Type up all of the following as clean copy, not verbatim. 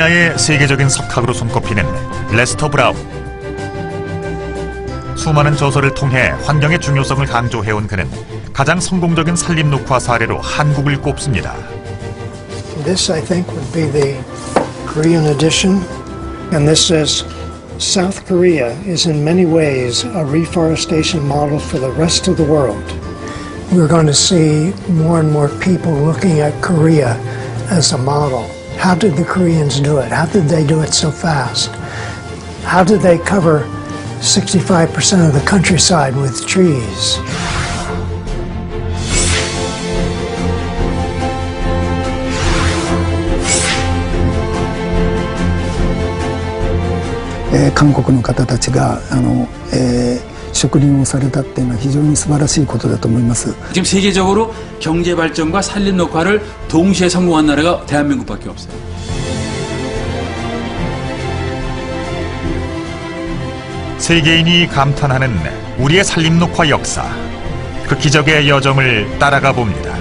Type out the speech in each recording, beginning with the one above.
분야의 세계적인 석학으로 손꼽히는 레스터 브라운. 수많은 저서를 통해 환경의 중요성을 강조해온 그는 가장 성공적인 산림 녹화 사례로 한국을 꼽습니다. This, I think, would be the Korean edition, and this says, South Korea is in many ways a reforestation model for the rest of the world. We're going to see more and more people looking at Korea as a model. How did the Koreans do it? How did they do it so fast? How did they cover 65% of the countryside with trees? 한국의 方たちが植林をされたっていうのは非常に素晴らしいことだと思います. 지금 세계적으로 경제 발전과 산림 녹화를 동시에 성공한 나라가 대한민국밖에 없어요. 세계인이 감탄하는 우리의 산림 녹화 역사. 그 기적의 여정을 따라가 봅니다.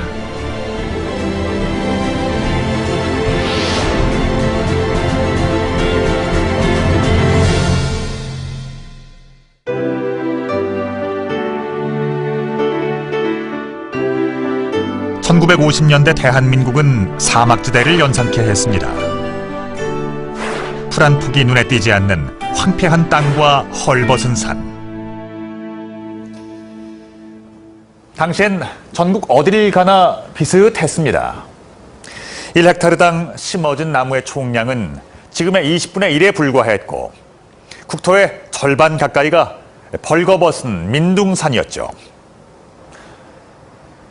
(1950년대) 대한민국은 사막지대를 연상케 했습니다. 풀한 폭이 눈에 띄지 않는 황폐한 땅과 헐벗은 산. 당시엔 전국 어디를 가나 비슷했습니다. 1헥타르당 심어진 나무의 총량은 지금의 20분의 1에 불과했고 국토의 절반 가까이가 벌거벗은 민둥산이었죠.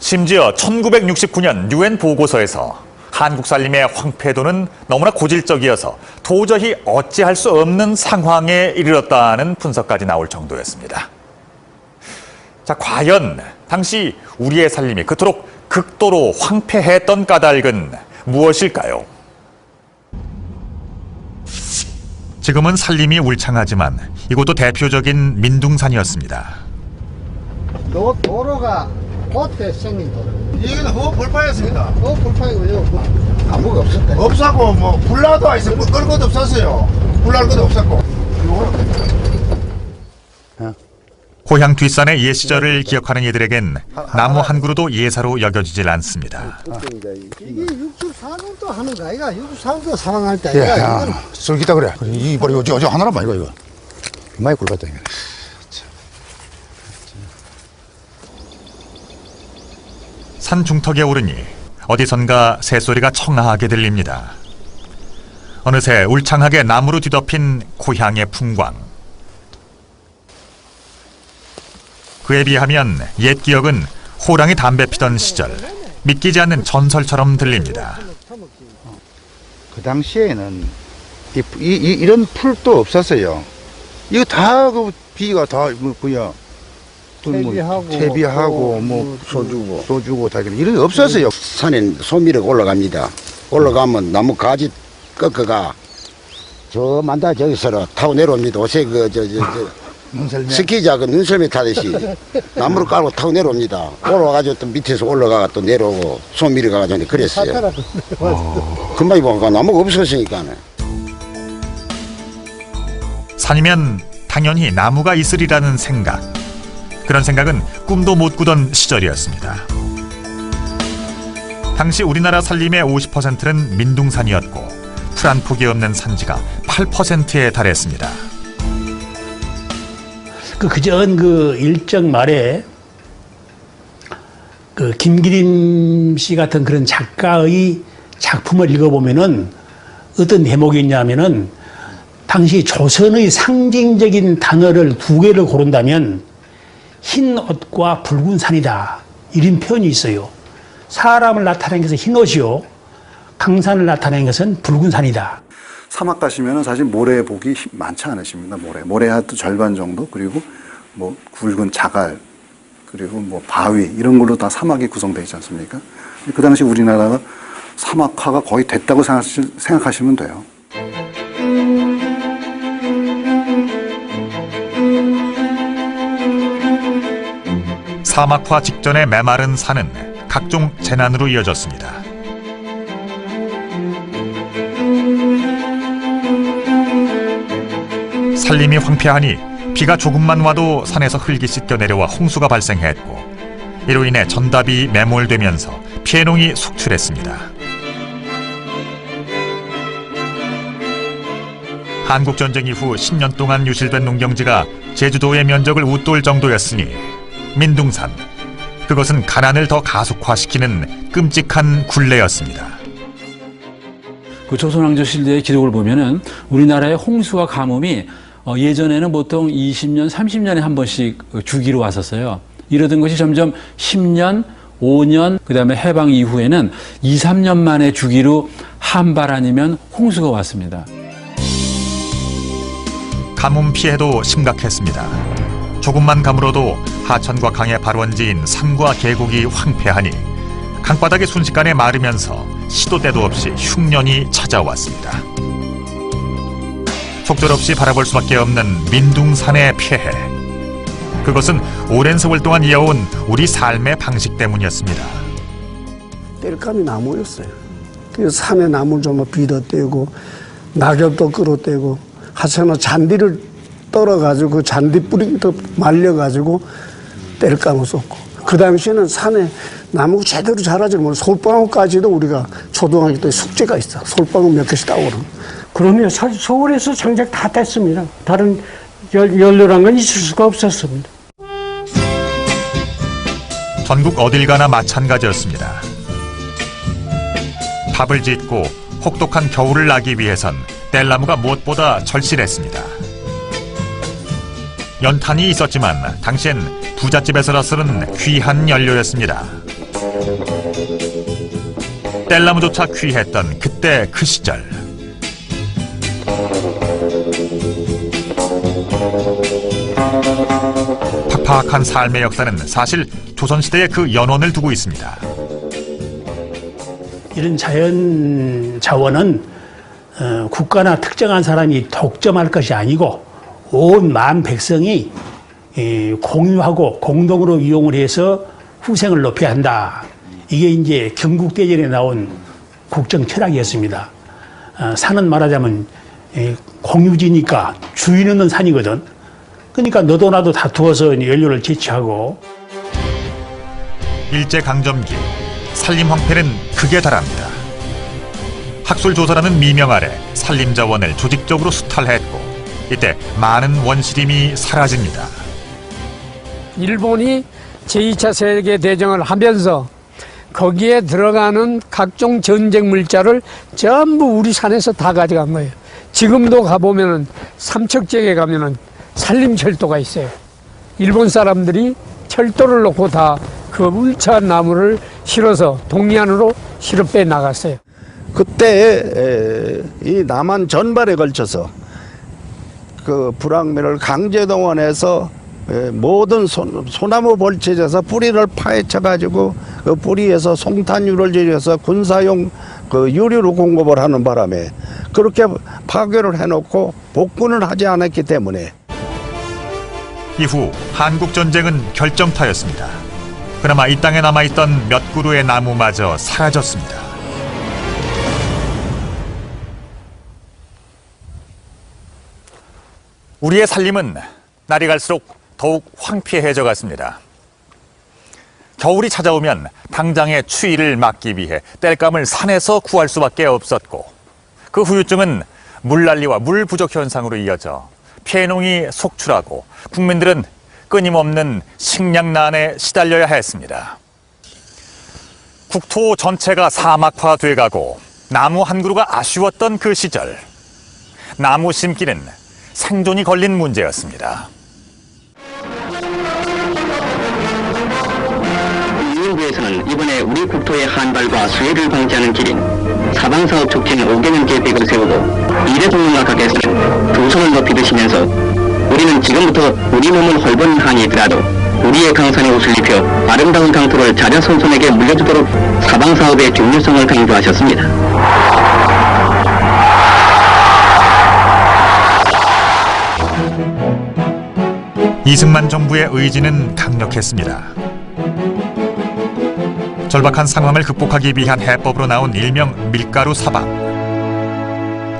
심지어 1969년 UN 보고서에서 한국 산림의 황폐도는 너무나 고질적이어서 도저히 어찌할 수 없는 상황에 이르렀다는 분석까지 나올 정도였습니다. 자, 과연 당시 우리의 산림이 그토록 극도로 황폐했던 까닭은 무엇일까요? 지금은 산림이 울창하지만 이곳도 대표적인 민둥산이었습니다. 도로가 그때 생긴 도로. 여기는 불파였습니다. 불파이고요. 아무가 없었대. 없었고 뭐 불나도 있어. 끌 것도 없었어요. 불날 것도 없었고. 고향 뒷산의 옛 시절을 기억하는 이들에겐 나무 한 그루도 예사로 여겨지질 않습니다. 이게 64년도 하는 거 아이가? 64년도 사망할 때 아이가? 야, 쏠기다 그래. 이 버리고 저 하나만 이거. 많이 굴렀다 이거. 산 중턱에 오르니 어디선가 새소리가 청아하게 들립니다. 어느새 울창하게 나무로 뒤덮인 고향의 풍광. 그에 비하면 옛 기억은 호랑이 담배 피던 시절, 믿기지 않는 전설처럼 들립니다. 그 당시에는 이런 풀도 없었어요. 이거 다 그 비가 다 뭐야. 퇴비하고 뭐 소주고 다 이런 게 없었어요. 산에 소미르가 올라갑니다. 올라가면 나무 가지 꺾어가 저 만다 저기서 타고 내려옵니다. 옷에 스키자 눈썰매 타듯이 나무를 깔고 타고 내려옵니다. 올라가가지고 또 밑에서 올라가가 또 내려오고 소미르 가가지고 그랬어요. 금방이 보니까 나무가 없었으니까. 산이면 당연히 나무가 있으리라는 생각. 그런 생각은 꿈도 못 꾸던 시절이었습니다. 당시 우리나라 산림의 50%는 민둥산이었고 풀 한 폭이 없는 산지가 8%에 달했습니다. 그전 일정 말에 김기림 씨 같은 그런 작가의 작품을 읽어보면은 어떤 대목이 있냐면은 당시 조선의 상징적인 단어를 두 개를 고른다면 흰 옷과 붉은 산이다. 이런 표현이 있어요. 사람을 나타내는 것은 흰 옷이요. 강산을 나타내는 것은 붉은 산이다. 사막 가시면 사실 모래 보기 많지 않으십니다. 모래 한 절반 정도, 그리고 뭐 굵은 자갈, 그리고 뭐 바위 이런 걸로 다 사막이 구성되어 있지 않습니까? 그 당시 우리나라가 사막화가 거의 됐다고 생각하시면 돼요. 사막화 직전의 메마른 산은 각종 재난으로 이어졌습니다. 산림이 황폐하니 비가 조금만 와도 산에서 흙이 씻겨 내려와 홍수가 발생했고, 이로 인해 전답이 매몰되면서 피해농이 속출했습니다. 한국전쟁 이후 10년 동안 유실된 농경지가 제주도의 면적을 웃돌 정도였으니 민둥산, 그것은 가난을 더 가속화시키는 끔찍한 굴레였습니다. 그 조선왕조 시대의 기록을 보면은 우리나라의 홍수와 가뭄이 예전에는 보통 20년, 30년에 한 번씩 주기로 왔었어요. 이러던 것이 점점 10년, 5년, 그 다음에 해방 이후에는 2, 3년 만에 주기로 한발 아니면 홍수가 왔습니다. 가뭄 피해도 심각했습니다. 조금만 가물어도 하천과 강의 발원지인 산과 계곡이 황폐하니 강바닥이 순식간에 마르면서 시도 때도 없이 흉년이 찾아왔습니다. 속절없이 바라볼 수밖에 없는 민둥산의 폐해. 그것은 오랜 세월 동안 이어온 우리 삶의 방식 때문이었습니다. 땔감이 나무였어요. 그래서 산에 나무를 좀 빌어떼고 낙엽도 끌어떼고 하천은 잔디를 떨어가지고 그 잔디 뿌리도 말려가지고 땔감을 쏟고, 그 당시에는 산에 나무가 제대로 자라지 뭐 솔방울까지도 우리가 초등학교 때 숙제가 있어. 솔방울 몇 개씩 따오는. 그러면 서울에서 장작 다 뗐습니다. 다른 연료란 건 있을 수가 없었습니다. 전국 어딜 가나 마찬가지였습니다. 밥을 짓고 혹독한 겨울을 나기 위해선 뗄나무가 무엇보다 절실했습니다. 연탄이 있었지만 당시엔 부잣집에서라서는 귀한 연료였습니다. 뗄나무조차 귀했던 그때 그 시절. 팍팍한 삶의 역사는 사실 조선시대의 그 연원을 두고 있습니다. 이런 자연 자원은 국가나 특정한 사람이 독점할 것이 아니고 온 만 백성이 공유하고 공동으로 이용을 해서 후생을 높여야 한다. 이게 이제 경국대전에 나온 국정 철학이었습니다. 산은 말하자면 공유지니까 주인 없는 산이거든. 그러니까 너도 나도 다투어서 연료를 채취하고. 일제강점기 산림 황폐는 극에 달합니다. 학술조사라는 미명 아래 산림자원을 조직적으로 수탈했고, 이때 많은 원시림이 사라집니다. 일본이 제2차 세계대전을 하면서 거기에 들어가는 각종 전쟁 물자를 전부 우리 산에서 다 가져간 거예요. 지금도 가보면은 삼척지역에 가면은 산림철도가 있어요. 일본 사람들이 철도를 놓고 다 그 울창한 나무를 실어서 동해안으로 실어 빼 나갔어요. 그때 이 남한 전발에 걸쳐서 그 불황면을 강제동원해서 모든 소나무 벌채에서 뿌리를 파헤쳐 가지고 그 뿌리에서 송탄유를 들여서 군사용 그 유류로 공급을 하는 바람에 그렇게 파괴를 해놓고 복구는 하지 않았기 때문에. 이후 한국전쟁은 결정타였습니다. 그나마 이 땅에 남아있던 몇 그루의 나무마저 사라졌습니다. 우리의 살림은 날이 갈수록 더욱 황폐해져 갔습니다. 겨울이 찾아오면 당장의 추위를 막기 위해 땔감을 산에서 구할 수밖에 없었고, 그 후유증은 물난리와 물 부족 현상으로 이어져 폐농이 속출하고 국민들은 끊임없는 식량난에 시달려야 했습니다. 국토 전체가 사막화돼가고 나무 한 그루가 아쉬웠던 그 시절, 나무 심기는 생존이 걸린 문제였습니다. 유엔부에서는 이번에 우리 국토의 한발과 수해를 방지하는 길인 사방사업 촉진 5개년 계획을 세우고 이대 동문각학에서는 두 손을 높이 드시면서 우리는 지금부터 우리 몸은 헐벗은 한이더라도 우리의 강산에 옷을 입혀 아름다운 강토를 자녀손손에게 물려주도록 사방사업의 중요성을 강조하셨습니다. 이승만 정부의 의지는 강력했습니다. 절박한 상황을 극복하기 위한 해법으로 나온 일명 밀가루 사방.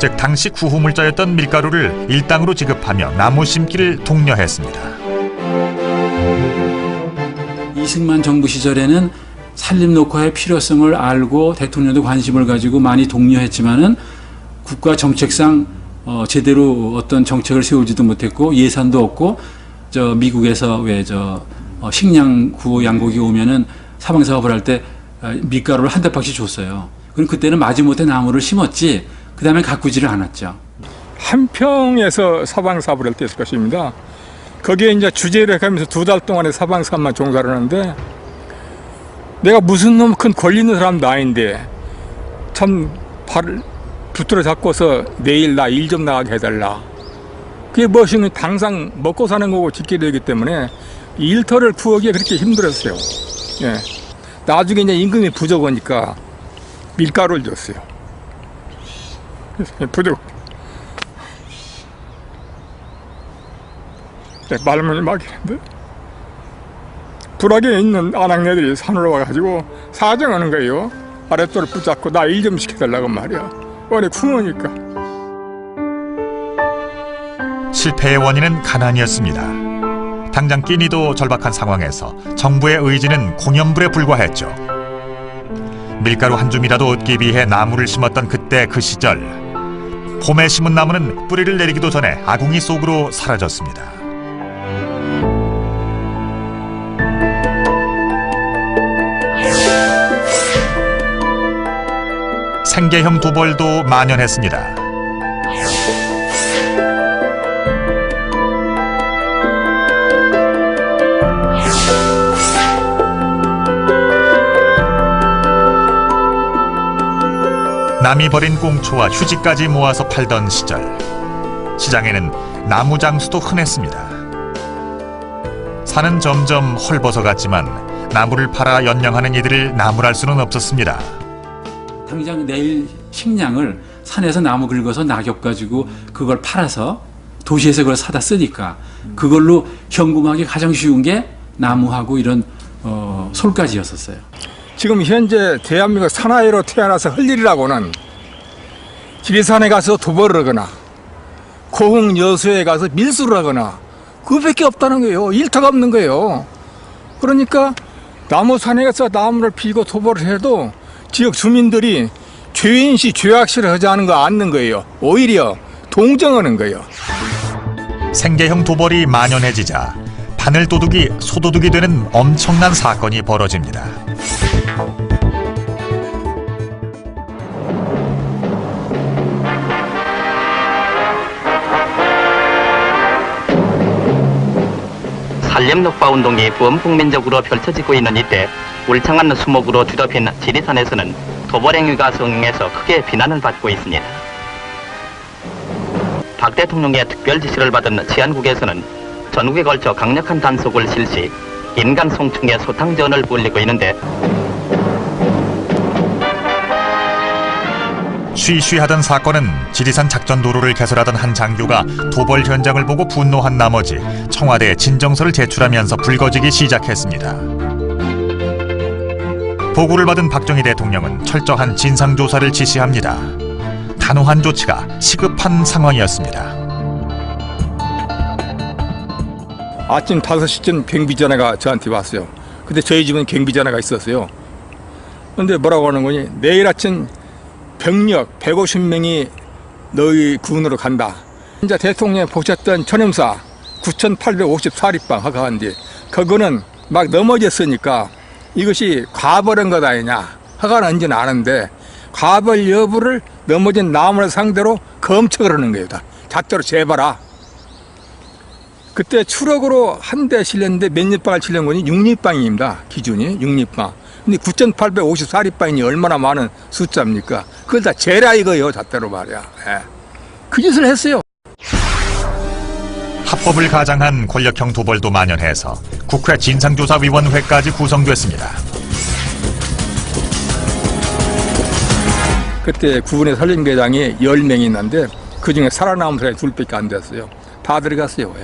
즉 당시 구호물자였던 밀가루를 일당으로 지급하며 나무 심기를 독려했습니다. 이승만 정부 시절에는 산림녹화의 필요성을 알고 대통령도 관심을 가지고 많이 독려했지만은 국가 정책상 제대로 어떤 정책을 세우지도 못했고 예산도 없고 미국에서 왜 식량 구호 양곡이 오면은 사방 사업을 할 때 밀가루를 한 대박씩 줬어요. 그럼 그때는 마지못해 나무를 심었지 그다음에 가꾸지를 않았죠. 한평에서 사방 사업을 할 때 있을 것입니다. 거기에 이제 주재를 가면서 2달 동안에 사방 사업만 종사를 하는데 내가 무슨 놈 큰 권리 있는 사람도 아닌데 참 발을 붙들어 잡고서 내일 나 일 좀 나가게 해달라. 그게 무엇이면 당장 먹고 사는 거고 지켜야 되기 때문에 일터를 구하기가 그렇게 힘들었어요. 예. 나중에 이제 임금이 부족하니까 밀가루를 줬어요. 부족. 말문이 막히는데 불악에 있는 아낙네들이 산으로 와가지고 사정하는 거예요. 아랫돌을 붙잡고 나 일 좀 시켜달라고 말이야. 원래 쿵어니까. 실패의 원인은 가난이었습니다. 당장 끼니도 절박한 상황에서 정부의 의지는 공연불에 불과했죠. 밀가루 한 줌이라도 얻기 위해 나무를 심었던 그때 그 시절, 봄에 심은 나무는 뿌리를 내리기도 전에 아궁이 속으로 사라졌습니다. 생계형 도벌도 만연했습니다. 남이 버린 꽁초와 휴지까지 모아서 팔던 시절, 시장에는 나무 장수도 흔했습니다. 산은 점점 헐벗어갔지만 나무를 팔아 연명하는 이들을 나무랄 수는 없었습니다. 당장 내일 식량을 산에서 나무 긁어서 낙엽 가지고 그걸 팔아서 도시에서 그걸 사다 쓰니까 그걸로 현금하기 가장 쉬운 게 나무하고 이런 솔가지였었어요. 지금 현재 대한민국 사나이로 태어나서 할 일이라고는 지리산에 가서 도벌을 하거나 고흥 여수에 가서 밀수를 하거나 그밖에 없다는 거예요. 일터가 없는 거예요. 그러니까 나무산에 가서 나무를 피고 도벌을 해도 지역 주민들이 죄인시 죄악시를 하지 않은 거 않는 거예요. 오히려 동정하는 거예요. 생계형 도벌이 만연해지자 바늘 도둑이 소도둑이 되는 엄청난 사건이 벌어집니다. 산림녹화 운동이 범국민적으로 펼쳐지고 있는 이때 울창한 수목으로 뒤덮인 지리산에서는 도벌 행위가 성행해서 크게 비난을 받고 있습니다. 박 대통령의 특별 지시를 받은 치안국에서는 전국에 걸쳐 강력한 단속을 실시, 인간 송충의 소탕전을 벌이고 있는데 쉬쉬하던 사건은 지리산 작전도로를 개설하던 한 장교가 도벌 현장을 보고 분노한 나머지 청와대에 진정서를 제출하면서 불거지기 시작했습니다. 보고를 받은 박정희 대통령은 철저한 진상조사를 지시합니다. 단호한 조치가 시급한 상황이었습니다. 아침 5시쯤 경비전화가 저한테 왔어요. 근데 저희 집은 경비전화가 있었어요. 근데 뭐라고 하는 거니? 내일 아침 병력 150명이 너희 군으로 간다. 이제 대통령이 보셨던 전염사 9,854리방 허가한데 그거는 막 넘어졌으니까 이것이 과벌한 것 아니냐. 허가는 언제는 아는데 과벌 여부를 넘어진 나무를 상대로 검척을 하는 거예요. 잣대로 재봐라. 그때 추럭으로 한 대 실렸는데 몇 리방을 실린 거니? 6리방입니다. 기준이 6리방. 근데 9,854리방이니 얼마나 많은 숫자입니까? 그걸 다 재라 이거요. 잣대로 말이야. 예. 그 짓을 했어요. 합법을 가장한 권력형 도벌도 만연해서 국회 진상조사위원회까지 구성됐습니다. 그때 구분의 산림계장이 10명이 있는데 그중에 살아남은 사람이 2밖에 안 됐어요. 다 들어갔어요.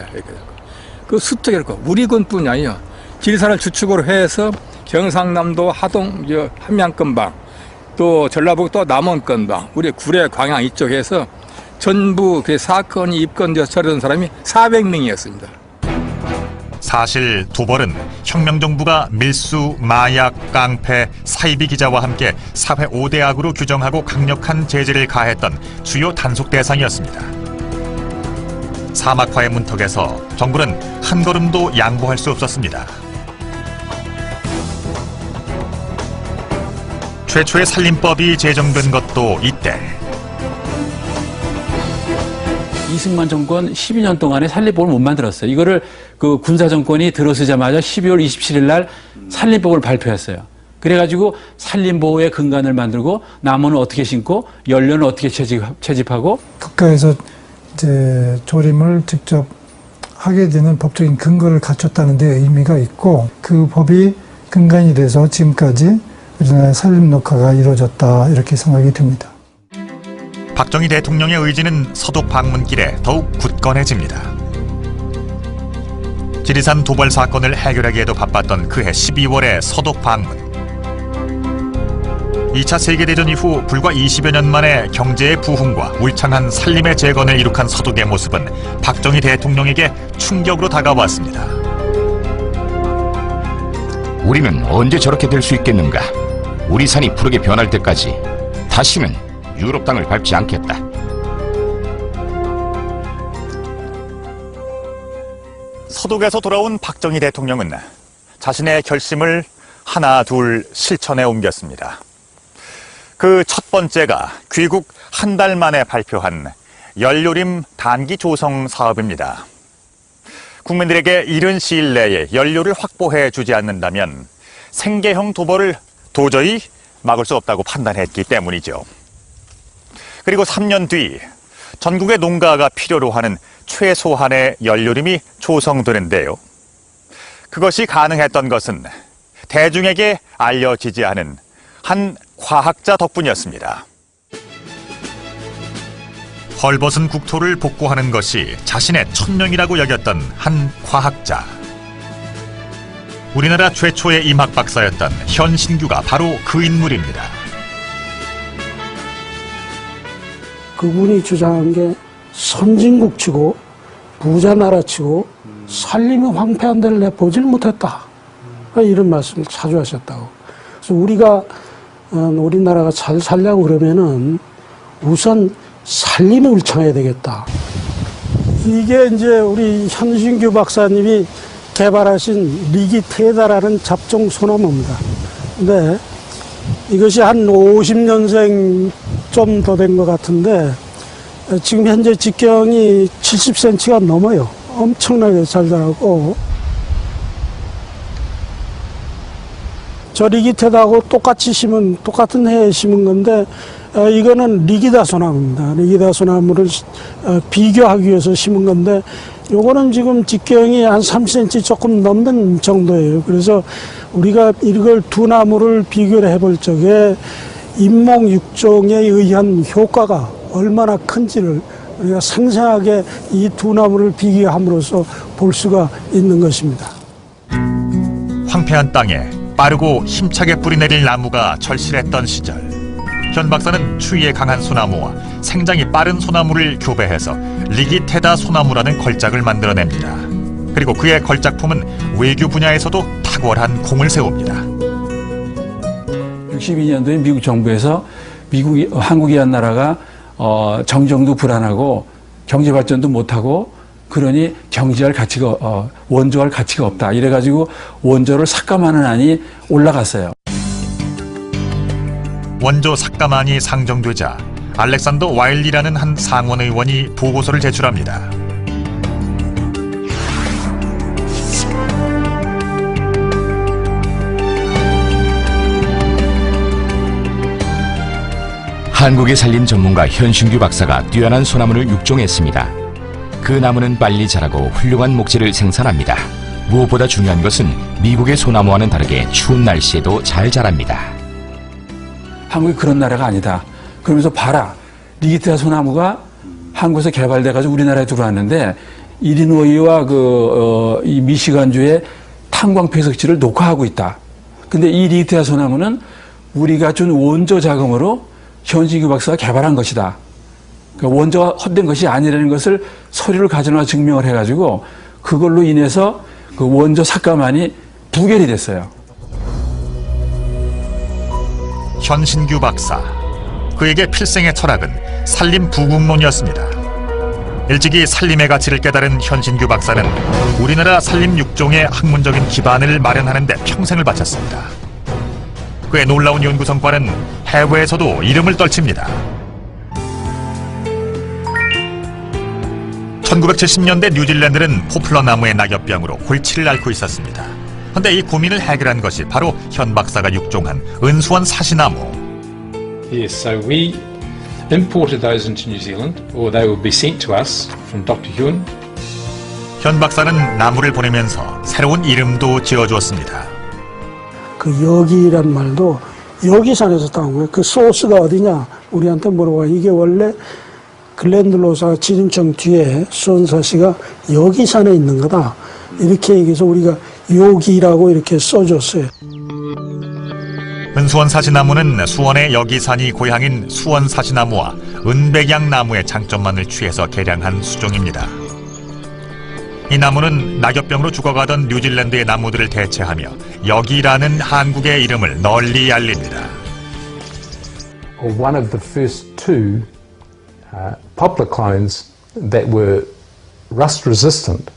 그 수특이랄까 우리 군뿐이 아니에요. 지리산을 주축으로 해서 경상남도 하동, 함양권방, 또 전라북도 남원권방, 우리 구례, 광양 이쪽에서 전부 그 사건이 입건되어서 처리된 사람이 400명이었습니다. 사실 도벌은 혁명정부가 밀수, 마약, 깡패, 사이비 기자와 함께 사회 5대 악으로 규정하고 강력한 제재를 가했던 주요 단속 대상이었습니다. 사막화의 문턱에서 정부는 한 걸음도 양보할 수 없었습니다. 최초의 살림법이 제정된 것도 이때. 이승만 정권 12년 동안에 살림법을 못 만들었어요. 이거를 그 군사 정권이 들어서자마자 12월 27일 날 살림법을 발표했어요. 그래가지고 살림보호의 근간을 만들고 나무는 어떻게 심고 연료는 어떻게 채집하고 국가에서 이제 조림을 직접 하게 되는 법적인 근거를 갖췄다는 데 의미가 있고 그 법이 근간이 돼서 지금까지 우리나라의 산림 녹화가 이루어졌다 이렇게 생각이 듭니다. 박정희 대통령의 의지는 서독 방문길에 더욱 굳건해집니다. 지리산 도벌 사건을 해결하기에도 바빴던 그해 12월의 서독 방문. 2차 세계대전 이후 불과 20여 년 만에 경제의 부흥과 울창한 산림의 재건을 이룩한 서독의 모습은 박정희 대통령에게 충격으로 다가왔습니다. 우리는 언제 저렇게 될 수 있겠는가? 우리 산이 푸르게 변할 때까지 다시는 유럽 땅을 밟지 않겠다. 서독에서 돌아온 박정희 대통령은 자신의 결심을 하나 둘 실천에 옮겼습니다. 그 첫 번째가 귀국 한 달 만에 발표한 연료림 단기 조성 사업입니다. 국민들에게 이른 시일 내에 연료를 확보해 주지 않는다면 생계형 도벌을 도저히 막을 수 없다고 판단했기 때문이죠. 그리고 3년 뒤 전국의 농가가 필요로 하는 최소한의 연료림이 조성되는데요. 그것이 가능했던 것은 대중에게 알려지지 않은 한 과학자 덕분이었습니다. 헐벗은 국토를 복구하는 것이 자신의 천명이라고 여겼던 한 과학자. 우리나라 최초의 임학 박사였던 현신규가 바로 그 인물입니다. 그분이 주장한 게 선진국치고 부자 나라치고 산림이 황폐한 데를 내보질 못했다. 이런 말씀을 자주 하셨다고. 그래서 우리가 우리나라가 잘 살려고 그러면은 우선 산림이 울창해야 되겠다. 이게 이제 우리 현신규 박사님이 개발하신 리기테다라는 잡종 소나무입니다. 근데 이것이 한 50년생 좀 더 된 것 같은데 지금 현재 직경이 70cm가 넘어요. 엄청나게 잘 자라고 저 리기테다하고 똑같이 심은 똑같은 해에 심은 건데 이거는 리기다 소나무입니다. 리기다 소나무를 비교하기 위해서 심은 건데 요거는 지금 직경이 한 3cm 조금 넘는 정도예요. 그래서 우리가 이걸 두 나무를 비교를 해볼 적에 인목육종에 의한 효과가 얼마나 큰지를 우리가 생생하게 이 두 나무를 비교함으로써 볼 수가 있는 것입니다. 황폐한 땅에 빠르고 힘차게 뿌리내릴 나무가 절실했던 시절, 현 박사는 추위에 강한 소나무와 생장이 빠른 소나무를 교배해서 리기테다 소나무라는 걸작을 만들어냅니다. 그리고 그의 걸작품은 외교 분야에서도 탁월한 공을 세웁니다. 62년도에 미국 정부에서 한국이란 나라가 정정도 불안하고 경제 발전도 못하고 그러니 경제할 가치가 원조할 가치가 없다. 이래가지고 원조를 삭감하는 안이 올라갔어요. 원조 삭감안이 상정되자 알렉산더 와일리라는 한 상원 의원이 보고서를 제출합니다. 한국의 산림 전문가 현신규 박사가 뛰어난 소나무를 육종했습니다. 그 나무는 빨리 자라고 훌륭한 목재를 생산합니다. 무엇보다 중요한 것은 미국의 소나무와는 다르게 추운 날씨에도 잘 자랍니다. 한국이 그런 나라가 아니다. 그러면서 봐라. 리기테다 소나무가 한국에서 개발돼가지고 우리나라에 들어왔는데 일리노이와 이 미시간주의 탄광 폐석지를 녹화하고 있다. 근데 이 리기테다 소나무는 우리가 준 원조 자금으로 현신규 박사가 개발한 것이다. 그러니까 원조가 헛된 것이 아니라는 것을 서류를 가져나 증명을 해가지고 그걸로 인해서 그 원조 삭감안이 부결이 됐어요. 현신규 박사. 그에게 필생의 철학은 산림 부국론이었습니다. 일찍이 산림의 가치를 깨달은 현신규 박사는 우리나라 산림 6종의 학문적인 기반을 마련하는 데 평생을 바쳤습니다. 그의 놀라운 연구 성과는 해외에서도 이름을 떨칩니다. 1970년대 뉴질랜드는 포플러 나무의 낙엽병으로 골치를 앓고 있었습니다. 그런데 이 고민을 해결한 것이 바로 현 박사가 육종한 은수원 사시나무. Yes, so we imported those into New Zealand, or they would be sent to us from Dr. Hyun. 현 박사는 나무를 보내면서 새로운 이름도 지어주었습니다. 그 여기란 말도 여기산에서 따온 거예요. 그 소스가 어디냐 우리한테 물어봐. 이게 원래 글렌들로사 지진청 뒤에 수원사시가 여기산에 있는 거다. 이렇게 얘기해서 우리가 여기라고 이렇게 써줬어요. 은수원 사시나무는 수원의 여기산이 고향인 수원 사시나무와 은백양 나무의 장점만을 취해서 개량한 수종입니다. 이 나무는 낙엽병으로 죽어가던 뉴질랜드의 나무들을 대체하며 여기라는 한국의 이름을 널리 알립니다. One of the first two poplar clones that were rust resistant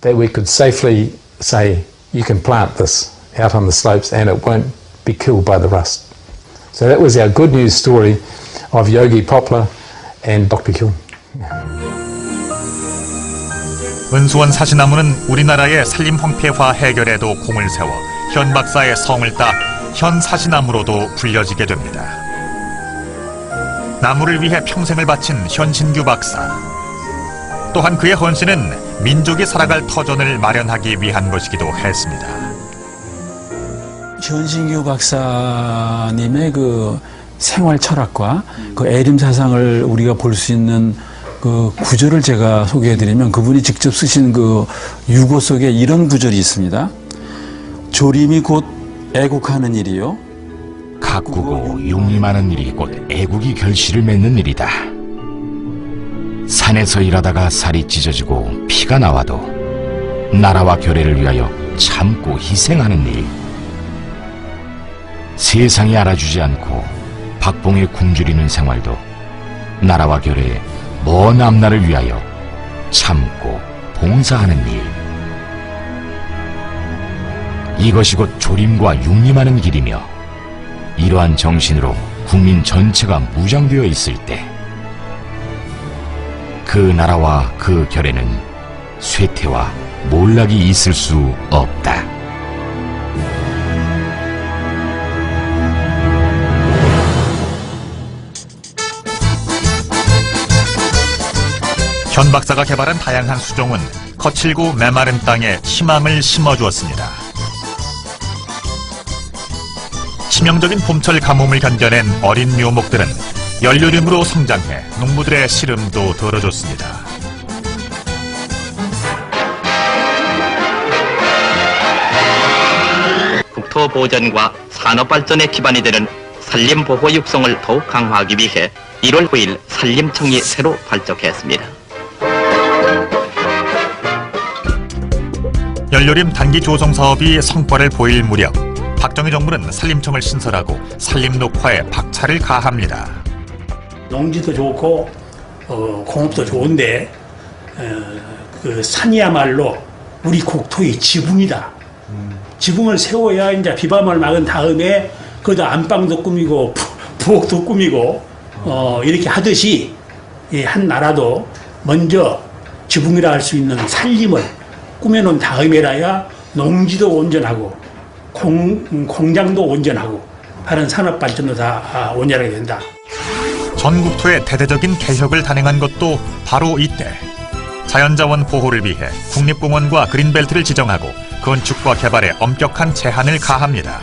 that we could safely say you can plant this out on the slopes and it won't be killed by the rust. So that was our good news story of Yogi Poplar and Dr. Hyun. 은수원 사시나무는 우리나라의 산림 황폐화 해결에도 공을 세워 현 박사의 성을 따 현 사시나무로도 불려지게 됩니다. 나무를 위해 평생을 바친 현신규 박사. 또한 그의 헌신은 민족이 살아갈 터전을 마련하기 위한 것이기도 했습니다. 현신규 박사님의 그 생활 철학과 그 애림 사상을 우리가 볼 수 있는 그 구절을 제가 소개해드리면 그분이 직접 쓰신 그 유고 속에 이런 구절이 있습니다. 조림이 곧 애국하는 일이요. 가꾸고 육림하는 일이 곧 애국이 결실을 맺는 일이다. 산에서 일하다가 살이 찢어지고 피가 나와도 나라와 교례를 위하여 참고 희생하는 일. 세상이 알아주지 않고 박봉에 굶주리는 생활도 나라와 교례에 먼 앞날을 위하여 참고 봉사하는 일. 이것이 곧 조림과 육림하는 길이며 이러한 정신으로 국민 전체가 무장되어 있을 때 그 나라와 그 결에는 쇠퇴와 몰락이 있을 수 없다. 현 박사가 개발한 다양한 수종은 거칠고 메마른 땅에 희망을 심어주었습니다. 치명적인 봄철 가뭄을 견뎌낸 어린 묘목들은 연료림으로 성장해 농부들의 시름도 덜어줬습니다. 국토 보전과 산업 발전의 기반이 되는 산림 보호 육성을 더욱 강화하기 위해 1월 9일 산림청이 새로 발족했습니다. 연료림 단기 조성 사업이 성과를 보일 무렵 박정희 정부는 산림청을 신설하고 산림 녹화에 박차를 가합니다. 농지도 좋고 공업도 좋은데 그 산이야말로 우리 국토의 지붕이다. 지붕을 세워야 이제 비바람을 막은 다음에 거기다 안방도 꾸미고 부엌도 꾸미고 이렇게 하듯이 한 나라도 먼저 지붕이라 할 수 있는 산림을 꾸며놓은 다음에라야 농지도 온전하고 공장도 온전하고 다른 산업 발전도 다 온전하게 된다. 전 국토의 대대적인 개혁을 단행한 것도 바로 이때. 자연자원 보호를 위해 국립공원과 그린벨트를 지정하고 건축과 개발에 엄격한 제한을 가합니다.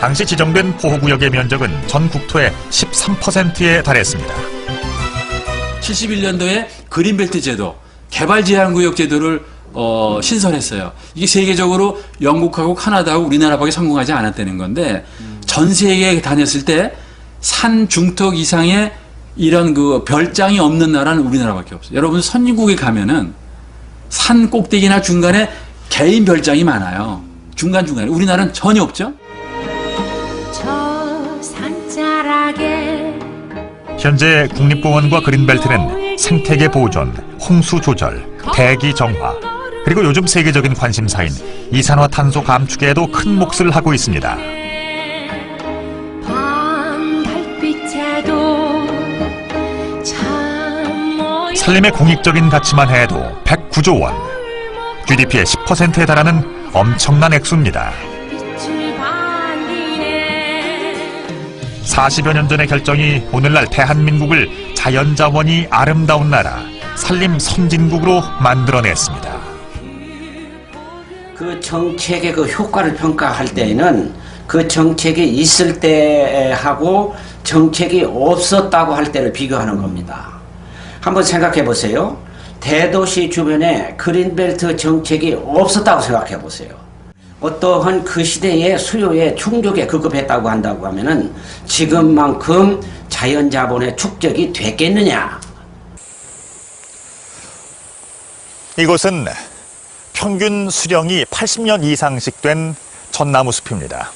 당시 지정된 보호구역의 면적은 전 국토의 13%에 달했습니다. 71년도에 그린벨트 제도, 개발제한구역 제도를 신설했어요. 이게 세계적으로 영국하고 카나다하고 우리나라밖에 성공하지 않았다는 건데 전 세계에 다녔을 때 산 중턱 이상의 이런 그 별장이 없는 나라는 우리나라밖에 없어요. 여러분 선진국에 가면은 산 꼭대기나 중간에 개인 별장이 많아요. 중간중간에. 우리나라는 전혀 없죠. 저 산자락에 현재 국립공원과 그린벨트는 생태계 보존, 홍수 조절, 대기 정화, 그리고 요즘 세계적인 관심사인 이산화탄소 감축에도 큰 몫을 하고 있습니다. 산림의 공익적인 가치만 해도 109조 원, GDP의 10%에 달하는 엄청난 액수입니다. 40여 년 전의 결정이 오늘날 대한민국을 자연자원이 아름다운 나라, 산림 선진국으로 만들어냈습니다. 그 정책의 그 효과를 평가할 때에는 그 정책이 있을 때하고 정책이 없었다고 할 때를 비교하는 겁니다. 한번 생각해 보세요. 대도시 주변에 그린벨트 정책이 없었다고 생각해 보세요. 어떠한 그 시대의 수요에 충족에 급급했다고 한다고 하면은 지금만큼 자연자본의 축적이 됐겠느냐? 이곳은 평균 수령이 80년 이상씩 된 전나무 숲입니다.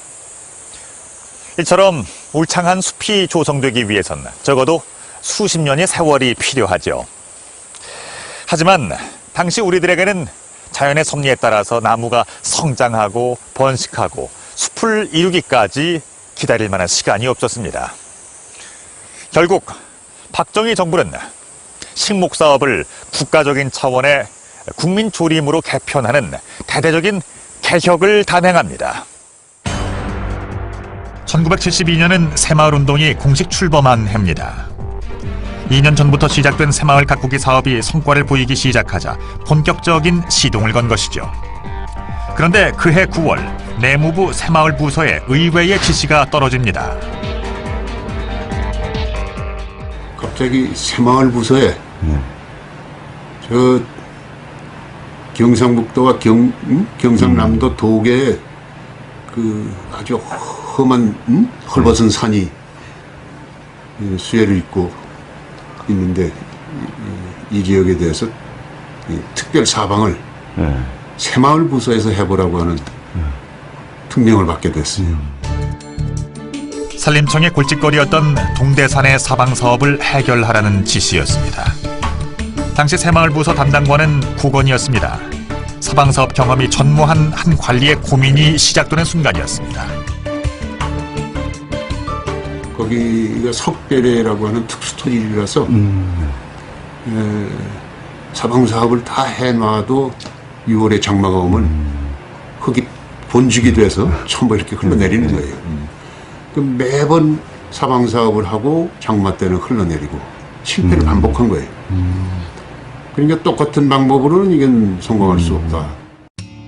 이처럼 울창한 숲이 조성되기 위해서는 적어도 수십 년의 세월이 필요하죠. 하지만 당시 우리들에게는 자연의 섭리에 따라서 나무가 성장하고 번식하고 숲을 이루기까지 기다릴 만한 시간이 없었습니다. 결국 박정희 정부는 식목 사업을 국가적인 차원의 국민 조림으로 개편하는 대대적인 개혁을 단행합니다. 1972년은 새마을운동이 공식 출범한 해입니다. 2년 전부터 시작된 새마을 가꾸기 사업이 성과를 보이기 시작하자 본격적인 시동을 건 것이죠. 그런데 그해 9월 내무부 새마을 부서에 의회의 지시가 떨어집니다. 갑자기 새마을 부서에 저 경상북도와 경상남도 도계에 그 아주 험한 헐벗은 산이 수혜를 입고 있는데 이 지역에 대해서 특별 사방을 새마을 부서에서 해보라고 하는 특명을 받게 됐어요. 산림청의 골칫거리였던 동대산의 사방 사업을 해결하라는 지시였습니다. 당시 새마을 부서 담당관은 국원이었습니다. 사방 사업 경험이 전무한 한 관리의 고민이 시작되는 순간이었습니다. 거기가 석배례라고 하는 특수토지라서 사방 사업을 다 해놔도 6월에 장마가 오면 흙이 본죽이 돼서 전부 이렇게 흘러내리는 거예요. 그 매번 사방 사업을 하고 장마 때는 흘러내리고 실패를 반복한 거예요. 그러니까 똑같은 방법으로는 이건 성공할 수 없다.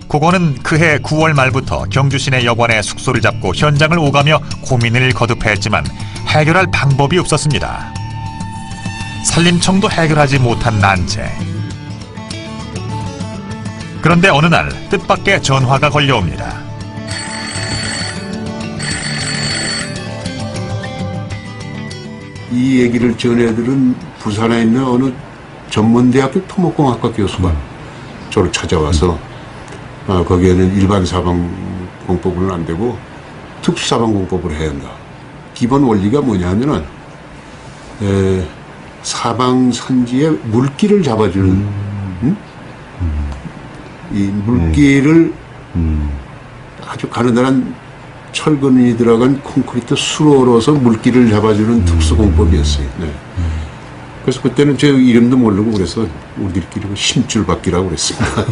국원은 그해 9월 말부터 경주 시내 여관에 숙소를 잡고 현장을 오가며 고민을 거듭했지만 해결할 방법이 없었습니다. 산림청도 해결하지 못한 난제. 그런데 어느 날 뜻밖의 전화가 걸려옵니다. 이 얘기를 전해들은 부산에 있는 어느 전문대학교 토목공학과 교수가 저를 찾아와서 거기에는 일반 사방공법은 안 되고 특수사방공법을 해야 한다. 기본 원리가 뭐냐면은 사방선지에 물기를 잡아주는 이 물기를 아주 가느다란 철근이 들어간 콘크리트 수로로서 물기를 잡아주는 특수공법이었어요. 네. 그래서 그때는 제 이름도 모르고 그래서 우리들끼리 심줄박기라고 그랬습니다.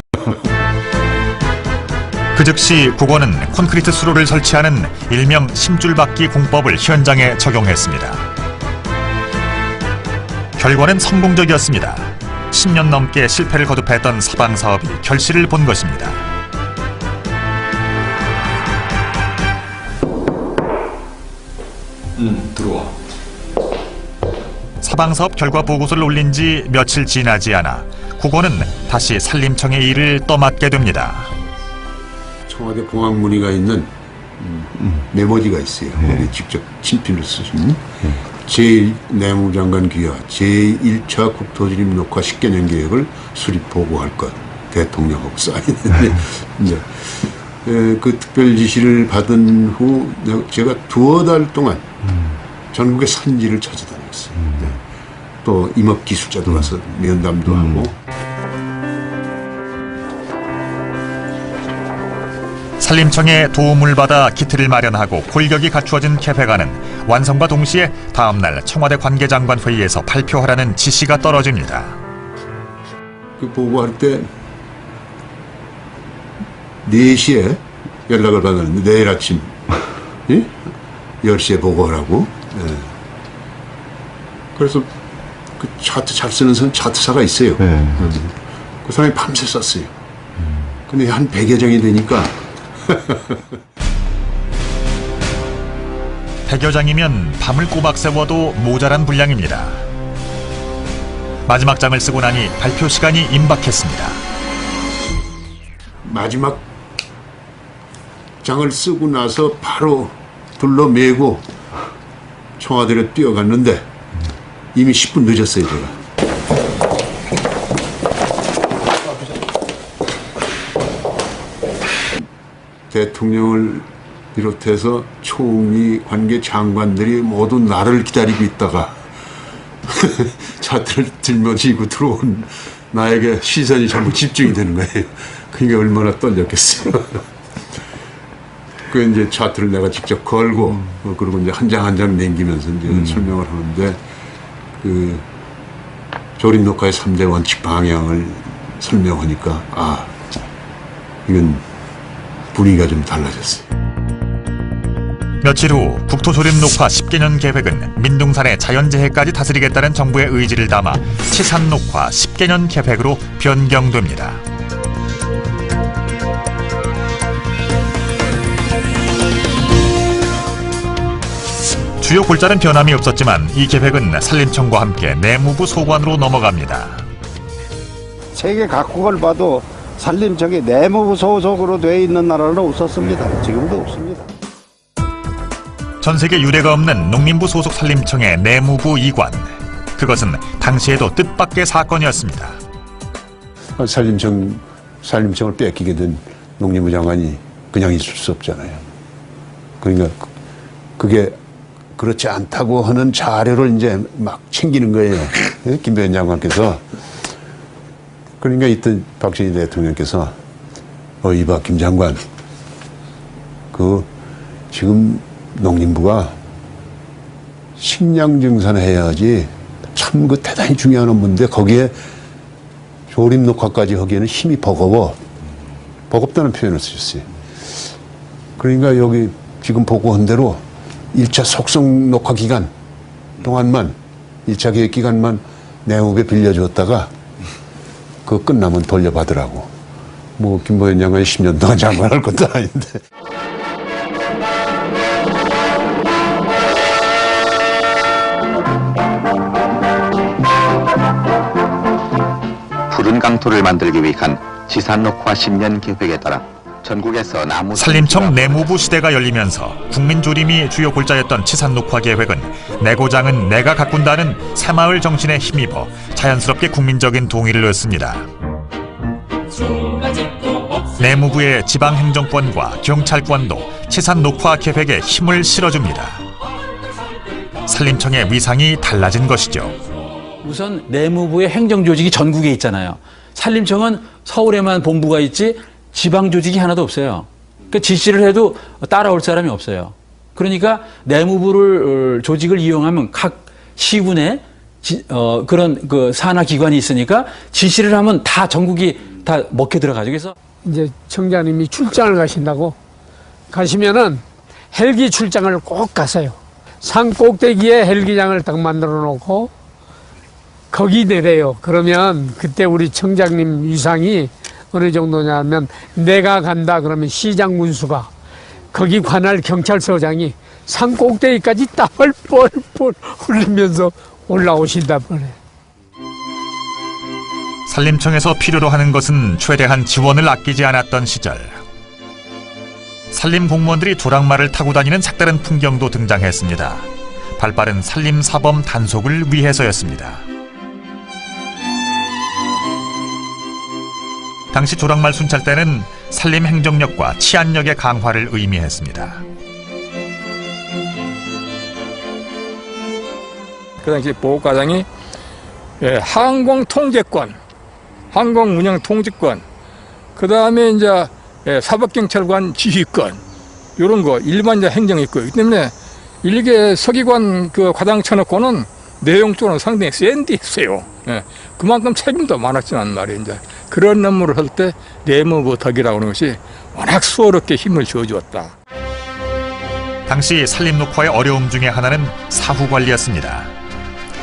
그 즉시 국원은 콘크리트 수로를 설치하는 일명 심줄박기 공법을 현장에 적용했습니다. 결과는 성공적이었습니다. 10년 넘게 실패를 거듭했던 사방 사업이 결실을 본 것입니다. 들어와. 사방 사업 결과 보고서를 올린 지 며칠 지나지 않아 국원은 다시 산림청의 일을 떠맡게 됩니다. 청와대 봉황문의가 있는 메모지가 있어요. 거기 직접 친필로 쓰신 제 내무장관 귀하 제1차 국토조립 녹화 10개년 계획을 수립 보고할 것 대통령하고 사인했는데 이제 그 특별 지시를 받은 후 제가 2달 동안 전국의 산지를 찾아다녔어요. 또 임업 기술자도 와서 면담도 하고. 산림청의 도움을 받아 키트를 마련하고 골격이 갖추어진 계획안은 완성과 동시에 다음날 청와대 관계장관 회의에서 발표하라는 지시가 떨어집니다. 그 보고할 때 4시에 연락을 받았는데 내일 아침 10시에 보고하라고. 예. 그래서 그 차트 잘 쓰는 차트사가 있어요. 그 사람이 밤새 썼어요. 근데 한 100여 장이 되니까 100여 장이면 밤을 꼬박 세워도 모자란 분량입니다. 마지막 장을 쓰고 나니 발표 시간이 임박했습니다. 마지막 장을 쓰고 나서 바로 둘러매고 청와대로 뛰어갔는데 이미 10분 늦었어요, 제가. 대통령을 비롯해서 총리 관계 장관들이 모두 나를 기다리고 있다가 차트를 짊어지고 들어온 나에게 시선이 전부 집중이 되는 거예요. 그게 얼마나 떨렸겠어요. 그 이제 차트를 내가 직접 걸고 그리고 이제 한 장 한 장 남기면서 이제 설명을 하는데 그 조립 녹화의 3대 원칙 방향을 설명하니까 아 이건 분위기가 좀 달라졌어요. 며칠 후 국토조립 녹화 10개년 계획은 민둥산의 자연재해까지 다스리겠다는 정부의 의지를 담아 치산 녹화 10개년 계획으로 변경됩니다. 주요 골자는 변함이 없었지만 이 계획은 산림청과 함께 내무부 소관으로 넘어갑니다. 세계 각국을 봐도 산림청이 내무부 소속으로 돼 있는 나라는 없었습니다. 지금도 없습니다. 전 세계 유례가 없는 농림부 소속 산림청의 내무부 이관. 그것은 당시에도 뜻밖의 사건이었습니다. 산림청을 뺏기게 된 농림부 장관이 그냥 있을 수 없잖아요. 그러니까 그게 그렇지 않다고 하는 자료를 이제 막 챙기는 거예요. 김병현 장관께서. 그러니까 이때 박정희 대통령께서 이봐 김 장관 그 지금 농림부가 식량 증산해야지 참 그 대단히 중요한 업무인데 거기에 조립 녹화까지 하기에는 힘이 버거워. 버겁다는 표현을 쓰셨어요. 그러니까 여기 지금 보고한 대로 1차 속성 녹화 기간 동안만 1차 계획 기간만 내무부에 빌려주었다가 그거 끝나면 돌려받으라고. 뭐 김보현 장관이 10년 동안 장관할 것도 아닌데. 푸른 강토를 만들기 위한 지산 녹화 10년 계획에 따라 전국에서 나무 산림청 내무부 시대가 열리면서 국민조림이 주요 골자였던 치산 녹화 계획은 내고장은 내가 가꾼다는 새마을 정신에 힘입어 자연스럽게 국민적인 동의를 얻습니다. 내무부의 지방행정권과 경찰권도 치산 녹화 계획에 힘을 실어줍니다. 산림청의 위상이 달라진 것이죠. 우선 내무부의 행정조직이 전국에 있잖아요. 산림청은 서울에만 본부가 있지 지방 조직이 하나도 없어요. 그러니까 지시를 해도 따라올 사람이 없어요. 그러니까 내무부를 조직을 이용하면 각 시군에 그런 그 산하 기관이 있으니까 지시를 하면 다 전국이 다 먹혀 들어가죠. 그래서 이제 청장님이 출장을 가신다고 가시면은 헬기 출장을 꼭 가세요. 산 꼭대기에 헬기장을 딱 만들어 놓고 거기 내려요. 그러면 그때 우리 청장님 위상이 어느 정도냐면 내가 간다 그러면 시장 군수가 거기 관할 경찰서장이 산 꼭대기까지 땀을 뻘뻘 흘리면서 올라오신다 보네. 산림청에서 필요로 하는 것은 최대한 지원을 아끼지 않았던 시절. 산림 공무원들이 조랑말을 타고 다니는 색다른 풍경도 등장했습니다. 발빠른 산림사범 단속을 위해서였습니다. 당시 조랑말 순찰대는 산림 행정력과 치안력의 강화를 의미했습니다. 그 당시 보호과장이 항공 통제권, 항공 운영 통제권, 그 다음에 이제 사법경찰관 지휘권, 이런 거 일반적 행정이 있고, 이 때문에 일개 서기관 그 과장 쳐놓고는 내용적으로 상당히 센디했어요. 그만큼 책임도 많았지만 말이에요. 이제 그런 업무를 할 때 내무부 덕이라고 하는 것이 워낙 수월하게 힘을 줘주었다. 당시 산림 녹화의 어려움 중에 하나는 사후 관리였습니다.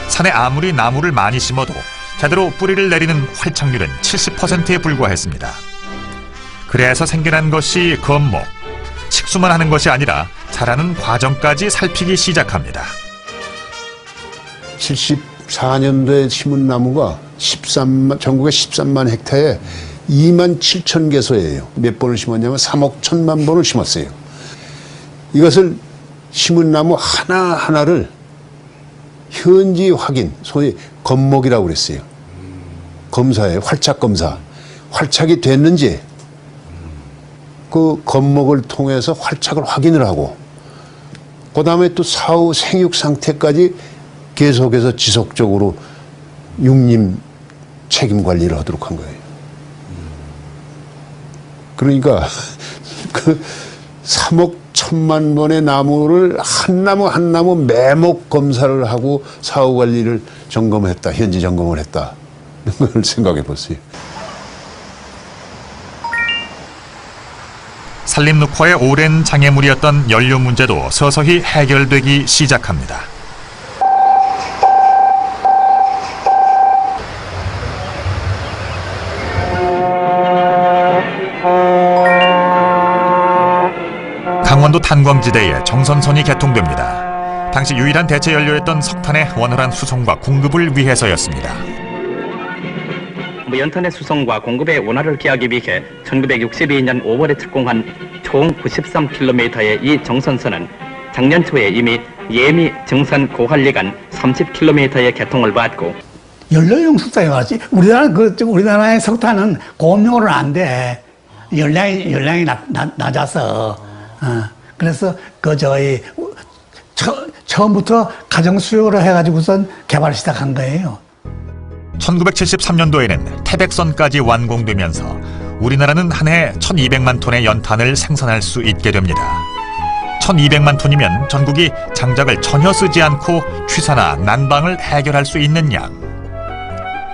산에 아무리 나무를 많이 심어도 제대로 뿌리를 내리는 활착률은 70%에 불과했습니다. 그래서 생겨난 것이 건목. 직수만 하는 것이 아니라 자라는 과정까지 살피기 시작합니다. 74년도에 심은 나무가 전국에 13만 헥타에 2만 7천 개소예요. 몇 번을 심었냐면 3억 1천만 번을 심었어요. 이것을 심은 나무 하나하나를 현지 확인, 소위 건목이라고 그랬어요. 검사예요. 활착 검사. 활착이 됐는지 그 건목을 통해서 활착을 확인을 하고, 그 다음에 또 사후 생육 상태까지 계속해서 지속적으로 육림 책임 관리를 하도록 한 거예요. 그러니까 그 3억 1천만 번의 나무를 한 나무 한 나무 매목 검사를 하고 사후 관리를 점검했다, 현지 점검을 했다, 이런 걸 생각해 보세요. 산림 녹화의 오랜 장애물이었던 연료 문제도 서서히 해결되기 시작합니다. 강원도 탄광지대에 정선선이 개통됩니다. 당시 유일한 대체 연료였던 석탄의 원활한 수송과 공급을 위해서였습니다. 연탄의 수송과 공급의 원활을 기하기 위해 1962년 5월에 착공한 총 93km의 이 정선선은 작년 초에 이미 예미 정선 고한리간 30km의 개통을 받고, 연료용 석탄이 맞지. 우리나라의 석탄은 고업용으로는 안 돼. 열량이 낮아서. 그래서 처음부터 가정 수요를 해가지고선 개발을 시작한 거예요. 1973년도에는 태백선까지 완공되면서 우리나라는 한 해 1200만 톤의 연탄을 생산할 수 있게 됩니다. 1200만 톤이면 전국이 장작을 전혀 쓰지 않고 취사나 난방을 해결할 수 있는 양.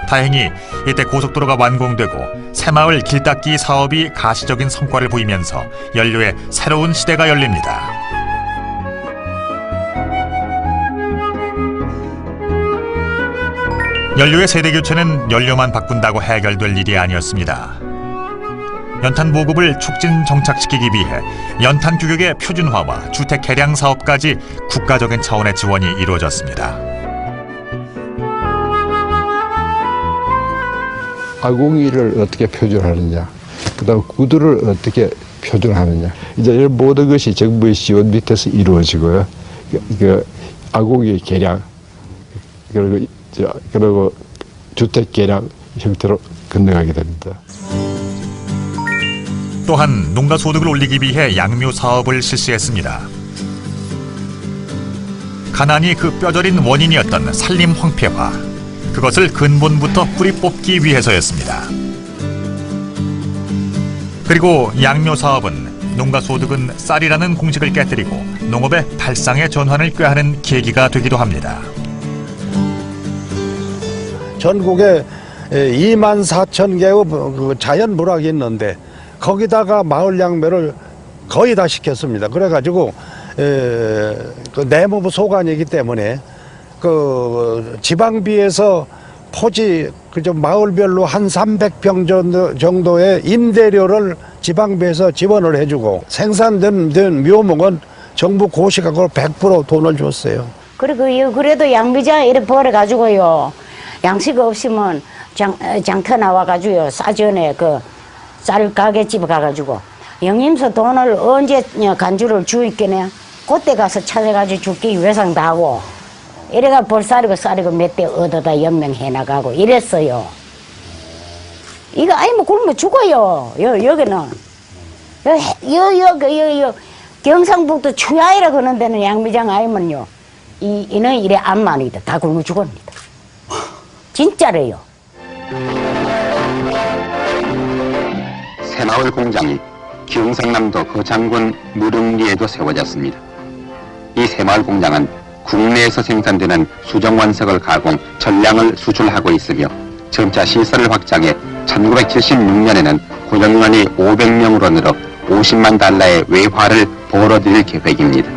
다행히 이때 고속도로가 완공되고 새마을 길닦기 사업이 가시적인 성과를 보이면서 연료의 새로운 시대가 열립니다. 연료의 세대 교체는 연료만 바꾼다고 해결될 일이 아니었습니다. 연탄 보급을 촉진 정착시키기 위해 연탄 규격의 표준화와 주택 개량 사업까지 국가적인 차원의 지원이 이루어졌습니다. 아궁이를 어떻게 표준하느냐, 그다음 구두를 어떻게 표준하느냐, 이제 이 모든 것이 정부의 지원 밑에서 이루어지고요. 아궁이 개량, 그리고 주택 개량 형태로 건너가게 됩니다. 또한 농가 소득을 올리기 위해 양묘 사업을 실시했습니다. 가난이 그 뼈저린 원인이었던 산림 황폐화, 그것을 근본부터 뿌리 뽑기 위해서였습니다. 그리고 양묘 사업은 농가 소득은 쌀이라는 공식을 깨뜨리고 농업의 발상의 전환을 꾀하는 계기가 되기도 합니다. 전국에 2만 4천 개의 그 자연 물학이 있는데 거기다가 마을 양묘를 거의 다 시켰습니다. 그래가지고 그 내무부 소관이기 때문에 그 지방비에서 토지 그저 마을별로 한 300평 정도의 임대료를 지방비에서 지원을 해주고, 생산된 묘목은 정부 고시가격으로 100% 돈을 줬어요. 그리고 그래도 양비장 이렇게 벌어가지고요, 양식 없으면 장터 나와가지고요, 싸전에 그 쌀 가게집에 가가지고 영임서 돈을 언제 간주를 주 있겠네, 그때 가서 찾아가지고 줄게 외상 다 하고 이래가 볼살이고 쌀이고 몇 대 얻어다 연명해 나가고 이랬어요. 이거 아니면 굶어 죽어요. 여기는 요 경상북도 추야이라 그러는 데는 양미장 아니면요 이는 이래 암만이다. 다 굶어 죽습니다. 진짜래요. 새마을 공장이 경상남도 거창군 무릉리에도 세워졌습니다. 이 새마을 공장은 국내에서 생산되는 수정원석을 가공, 전량을 수출하고 있으며 점차 시설을 확장해 1976년에는 고용인원이 500명으로 늘어 50만 달러의 외화를 벌어들일 계획입니다.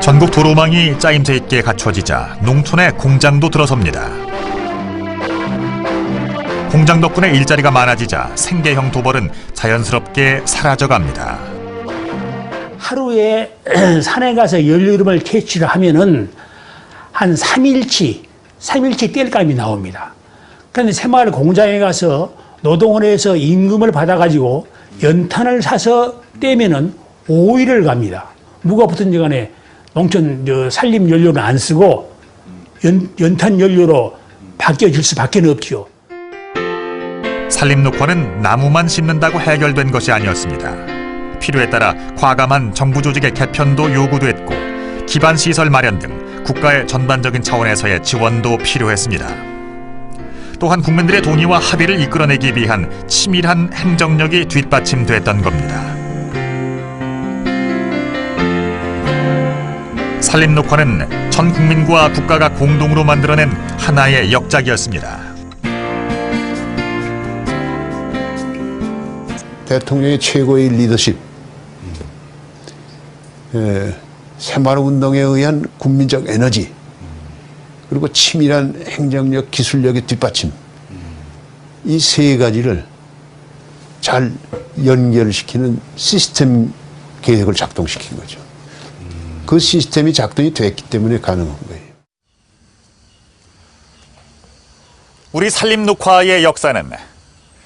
전국 도로망이 짜임새 있게 갖춰지자 농촌에 공장도 들어섭니다. 공장 덕분에 일자리가 많아지자 생계형 도벌은 자연스럽게 사라져갑니다. 하루에 산에 가서 열여름을 캐치를 하면은 한 3일치 땔감이 나옵니다. 그런데 새마을 공장에 가서 노동을 해서 임금을 받아가지고 연탄을 사서 떼면은 5일을 갑니다. 누가 붙은지 간에 농촌 산림 연료는 안 쓰고 연탄 연료로 바뀌어질 수밖에 없지요. 산림녹화는 나무만 심는다고 해결된 것이 아니었습니다. 필요에 따라 과감한 정부 조직의 개편도 요구됐고 기반시설 마련 등 국가의 전반적인 차원에서의 지원도 필요했습니다. 또한 국민들의 동의와 합의를 이끌어내기 위한 치밀한 행정력이 뒷받침됐던 겁니다. 산림녹화는 전 국민과 국가가 공동으로 만들어낸 하나의 역작이었습니다. 대통령의 최고의 리더십, 새마을운동에 의한 국민적 에너지, 그리고 치밀한 행정력, 기술력의 뒷받침, 이 세 가지를 잘 연결시키는 시스템 계획을 작동시킨 거죠. 그 시스템이 작동이 됐기 때문에 가능한 거예요. 우리 산림녹화의 역사는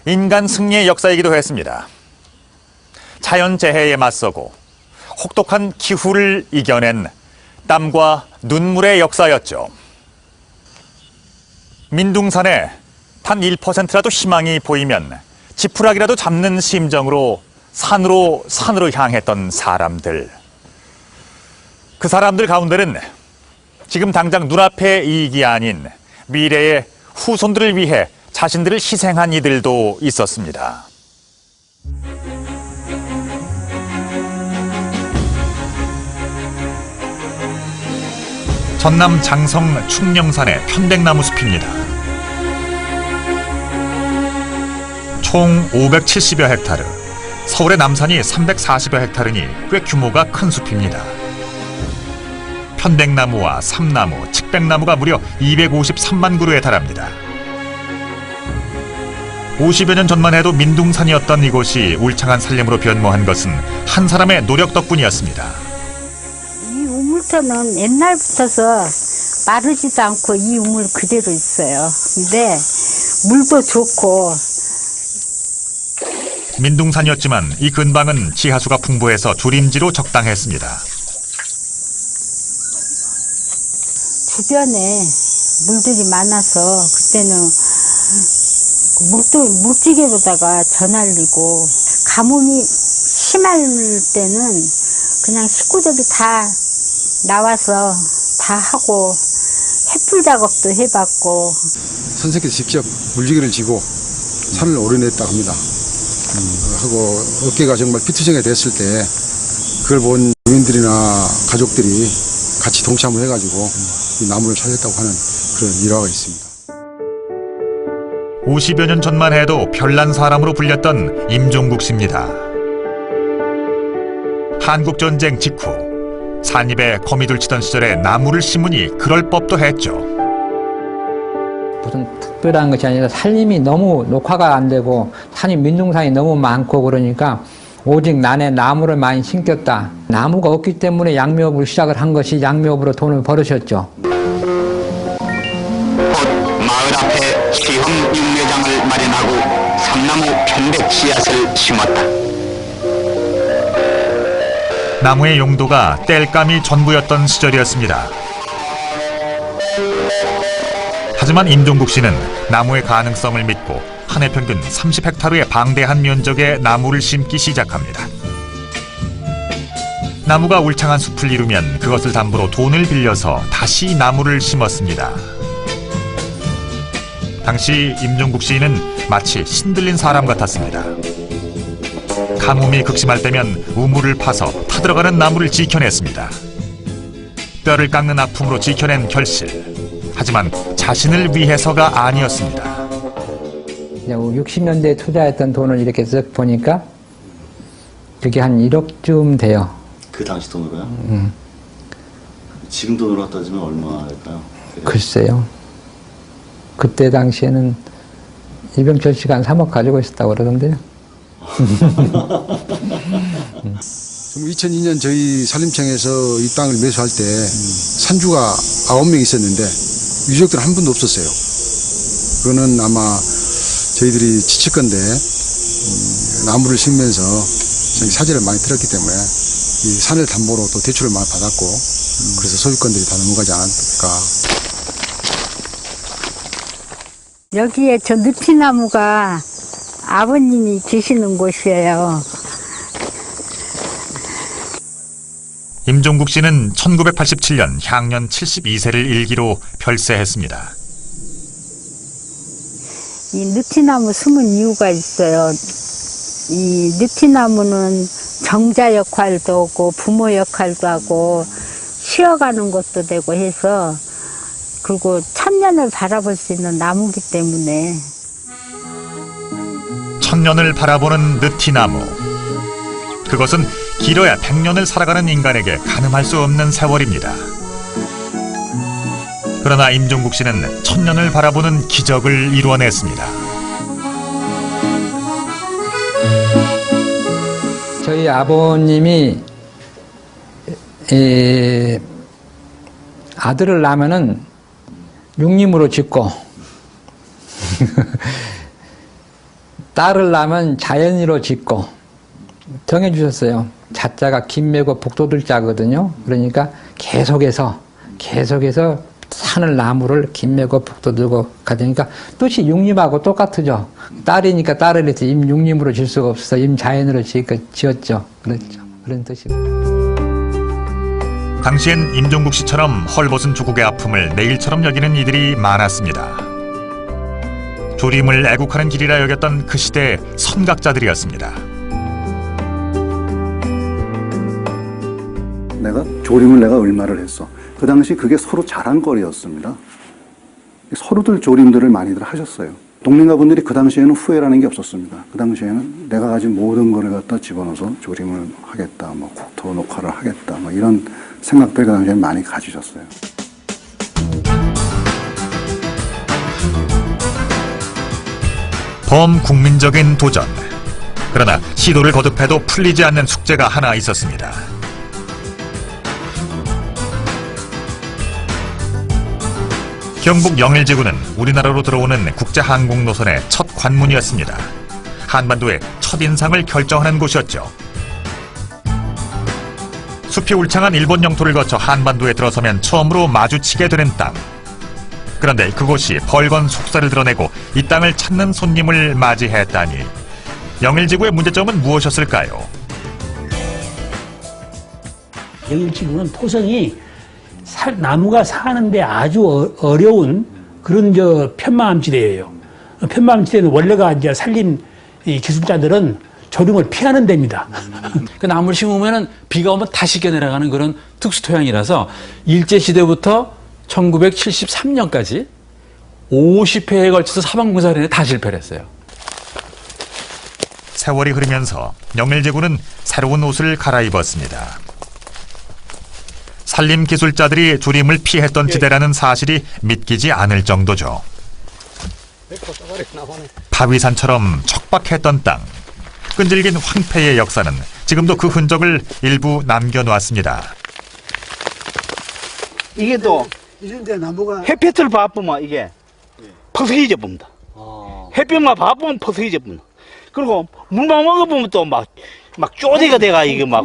인간 승리의 역사이기도 했습니다. 자연재해에 맞서고 혹독한 기후를 이겨낸 땀과 눈물의 역사였죠. 민둥산에 단 1%라도 희망이 보이면 지푸라기라도 잡는 심정으로 산으로 향했던 사람들. 그 사람들 가운데는 지금 당장 눈앞의 이익이 아닌 미래의 후손들을 위해 자신들을 희생한 이들도 있었습니다. 전남 장성 충령산의 편백나무 숲입니다. 총 570여 헥타르, 서울의 남산이 340여 헥타르니 꽤 규모가 큰 숲입니다. 편백나무와 삼나무, 칡백나무가 무려 253만 그루에 달합니다. 50여 년 전만 해도 민둥산이었던 이곳이 울창한 산림으로 변모한 것은 한 사람의 노력 덕분이었습니다. 이 우물터는 옛날부터서 마르지도 않고 이 우물 그대로 있어요. 근데 물도 좋고. 민둥산이었지만 이 근방은 지하수가 풍부해서 조림지로 적당했습니다. 주변에 물들이 많아서 그때는 물찌개로다가 전알리고 가뭄이 심할 때는 그냥 식구들이 다 나와서 다 하고 햇불 작업도 해봤고. 선생님께서 직접 물지개를 지고 산을 오려냈다고 합니다. 하고 어깨가 정말 피투성이 됐을 때 그걸 본 주민들이나 가족들이 같이 동참을 해가지고 이 나무를 살렸다고 하는 그런 일화가 있습니다. 50여 년 전만 해도 별난 사람으로 불렸던 임종국 씨입니다. 한국전쟁 직후 산입에 거미줄 치던 시절에 나무를 심으니 그럴 법도 했죠. 무슨 특별한 것이 아니라 산림이 너무 녹화가 안 되고 산이 민둥산이 너무 많고 그러니까 오직 난에 나무를 많이 심겼다. 나무가 없기 때문에 양묘업을 시작을 한 것이 양묘업으로 돈을 벌으셨죠. 마을 앞에 시험 육묘장을 마련하고 삼나무 편백 씨앗을 심었다. 나무의 용도가 땔감이 전부였던 시절이었습니다. 하지만 임종국 씨는 나무의 가능성을 믿고 한 해 평균 30헥타르의 방대한 면적의 나무를 심기 시작합니다. 나무가 울창한 숲을 이루면 그것을 담보로 돈을 빌려서 다시 나무를 심었습니다. 당시 임종국 씨는 마치 신들린 사람 같았습니다. 가뭄이 극심할 때면 우물을 파서 타들어가는 나무를 지켜냈습니다. 뼈를 깎는 아픔으로 지켜낸 결실. 하지만 자신을 위해서가 아니었습니다. 60년대에 투자했던 돈을 이렇게 쓱 보니까 그게 한 1억쯤 돼요. 그 당시 돈으로요? 지금 돈으로 따지면 얼마 될까요? 글쎄요. 그때 당시에는 이병철 씨가 한 3억 가지고 있었다고 그러던데요. 2002년 저희 산림청에서 이 땅을 매수할 때 산주가 9명 있었는데 유족들은 한 분도 없었어요. 그거는 아마 저희들이 지쳤건데 나무를 심면서 사재를 많이 들었기 때문에 이 산을 담보로 또 대출을 많이 받았고 그래서 소유권들이 다 넘어가지 않았을까. 여기에 저 느티나무가 아버님이 계시는 곳이에요. 임종국 씨는 1987년 향년 72세를 일기로 별세했습니다. 이 느티나무 숨은 이유가 있어요. 이 느티나무는 정자 역할도 하고 부모 역할도 하고 쉬어가는 것도 되고 해서 그리고 천년을 바라볼 수 있는 나무기 때문에. 천년을 바라보는 느티나무. 그것은 길어야 100년을 살아가는 인간에게 가늠할 수 없는 세월입니다. 그러나 임종국 씨는 천년을 바라보는 기적을 이루어냈습니다. 저희 아버님이 아들을 낳으면은 육림으로 짓고 딸을 낳으면 자연이로 짓고 정해주셨어요. 자자가 김매고 복도들 자거든요. 그러니까 계속해서 산을 나무를 김매고 복도 들고 가니까 뜻이 육림하고 똑같죠. 딸이니까 딸을 해서 임육림으로 질 수가 없어서 임자연으로 지었죠. 그렇죠. 그런 뜻이고. 당시엔 임종국 씨처럼 헐벗은 조국의 아픔을 내일처럼 여기는 이들이 많았습니다. 조림을 애국하는 길이라 여겼던 그 시대의 선각자들이었습니다. 조림을 내가 얼마를 했어. 그 당시 그게 서로 자랑거리였습니다. 서로들 조림들을 많이들 하셨어요. 독립가분들이 그 당시에는 후회라는 게 없었습니다. 그 당시에는 내가 가진 모든 거를 갖다 집어넣어서 조림을 하겠다, 뭐 국토 녹화를 하겠다, 뭐 이런 생각들 그 당시에 많이 가지셨어요. 범국민적인 도전. 그러나 시도를 거듭해도 풀리지 않는 숙제가 하나 있었습니다. 경북 영일지구는 우리나라로 들어오는 국제항공 노선의 첫 관문이었습니다. 한반도의 첫인상을 결정하는 곳이었죠. 숲이 울창한 일본 영토를 거쳐 한반도에 들어서면 처음으로 마주치게 되는 땅. 그런데 그곳이 벌건 속살을 드러내고 이 땅을 찾는 손님을 맞이했다니. 영일지구의 문제점은 무엇이었을까요? 영일지구는 토성이 나무가 사는데 아주 어려운 그런 편마암지대예요. 편마암지대는 원래가 이제 산림 기술자들은 조림을 피하는 데입니다. 그 나무를 심으면은 비가 오면 다 씻겨 내려가는 그런 특수 토양이라서 일제 시대부터 1973년까지 50회에 걸쳐서 사방공사련에 다 실패를 했어요. 세월이 흐르면서 영일지구는 새로운 옷을 갈아입었습니다. 산림 기술자들이 조림을 피했던 지대라는 사실이 믿기지 않을 정도죠. 바위산처럼 척박했던 땅. 끈질긴 황폐의 역사는 지금도 그 흔적을 일부 남겨놓았습니다. 이게 또 햇볕을 바쁘면 이게 퍼석이져 봅니다. 햇볕만 바쁘면 퍼석이져 봅니다. 그리고 물만 먹어보면 또 막 쪼대가 돼가 이게 막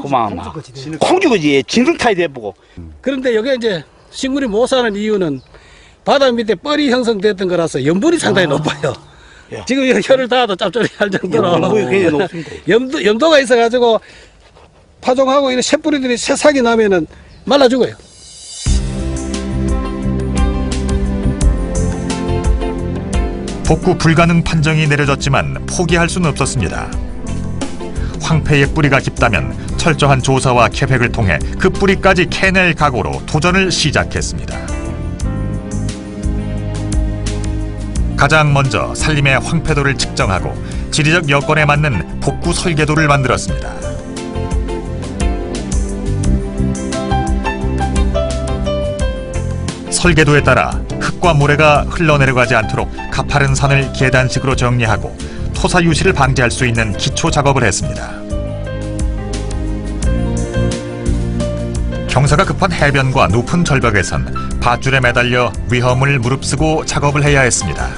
콩죽이지 진흙타이 돼보고. 그런데 여기 이제 식물이 못 사는 이유는 바닥 밑에 뻘이 형성됐던 거라서 염분이 상당히 높아요. 지금 혀를 닿아도 짭짤할 정도로 염분이 굉장히 높습니다. 염도가 있어가지고 파종하고 이런 새뿌리들이 새싹이 나면은 말라 죽어요. 복구 불가능 판정이 내려졌지만 포기할 수는 없었습니다. 황폐의 뿌리가 깊다면 철저한 조사와 계획을 통해 그 뿌리까지 캐낼 각오로 도전을 시작했습니다. 가장 먼저 산림의 황폐도를 측정하고 지리적 여건에 맞는 복구 설계도를 만들었습니다. 설계도에 따라 흙과 모래가 흘러내려가지 않도록 가파른 산을 계단식으로 정리하고 토사 유실을 방지할 수 있는 기초 작업을 했습니다. 경사가 급한 해변과 높은 절벽에선 밧줄에 매달려 위험을 무릅쓰고 작업을 해야 했습니다.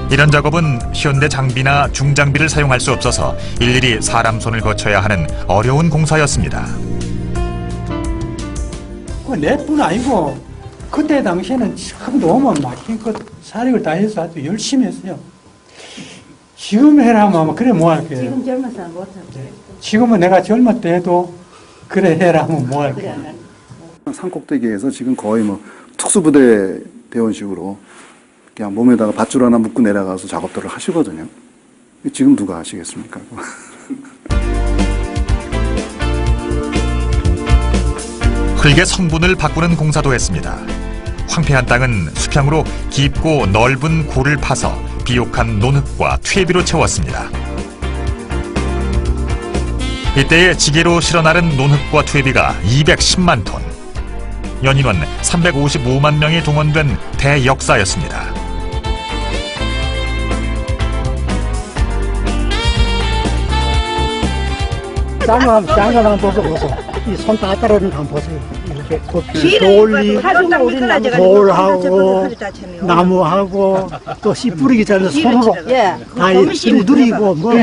이런 작업은 현대 장비나 중장비를 사용할 수 없어서 일일이 사람 손을 거쳐야 하는 어려운 공사였습니다. 내뿐 아니고 그때 당시에는 참 너무 막힌 사력을 다해서 아주 열심히 했어요. 지금 해라면 아마 그래 뭐 할게요. 지금 젊은 사람 못하죠. 지금은 내가 젊을 때도 그래 해라면 뭐 할게요. 산꼭대기에서 지금 거의 뭐 특수부대 대원식으로 그냥 몸에다가 밧줄 하나 묶고 내려가서 작업들을 하시거든요. 지금 누가 하시겠습니까? 흙의 성분을 바꾸는 공사도 했습니다. 황폐한 땅은 수평으로 깊고 넓은 골을 파서 비옥한 논흙과 퇴비로 채웠습니다. 이때의 지게로 실어 나른 논흙과 퇴비가 210만 톤. 연인원 355만 명이 동원된 대역사였습니다. 장갑 보세요. 이 손 다 떨어지는 거 보세요. 이렇게 돌하고 나무하고 또 씨 뿌리기 전에 손으로 다 두드리고 뭐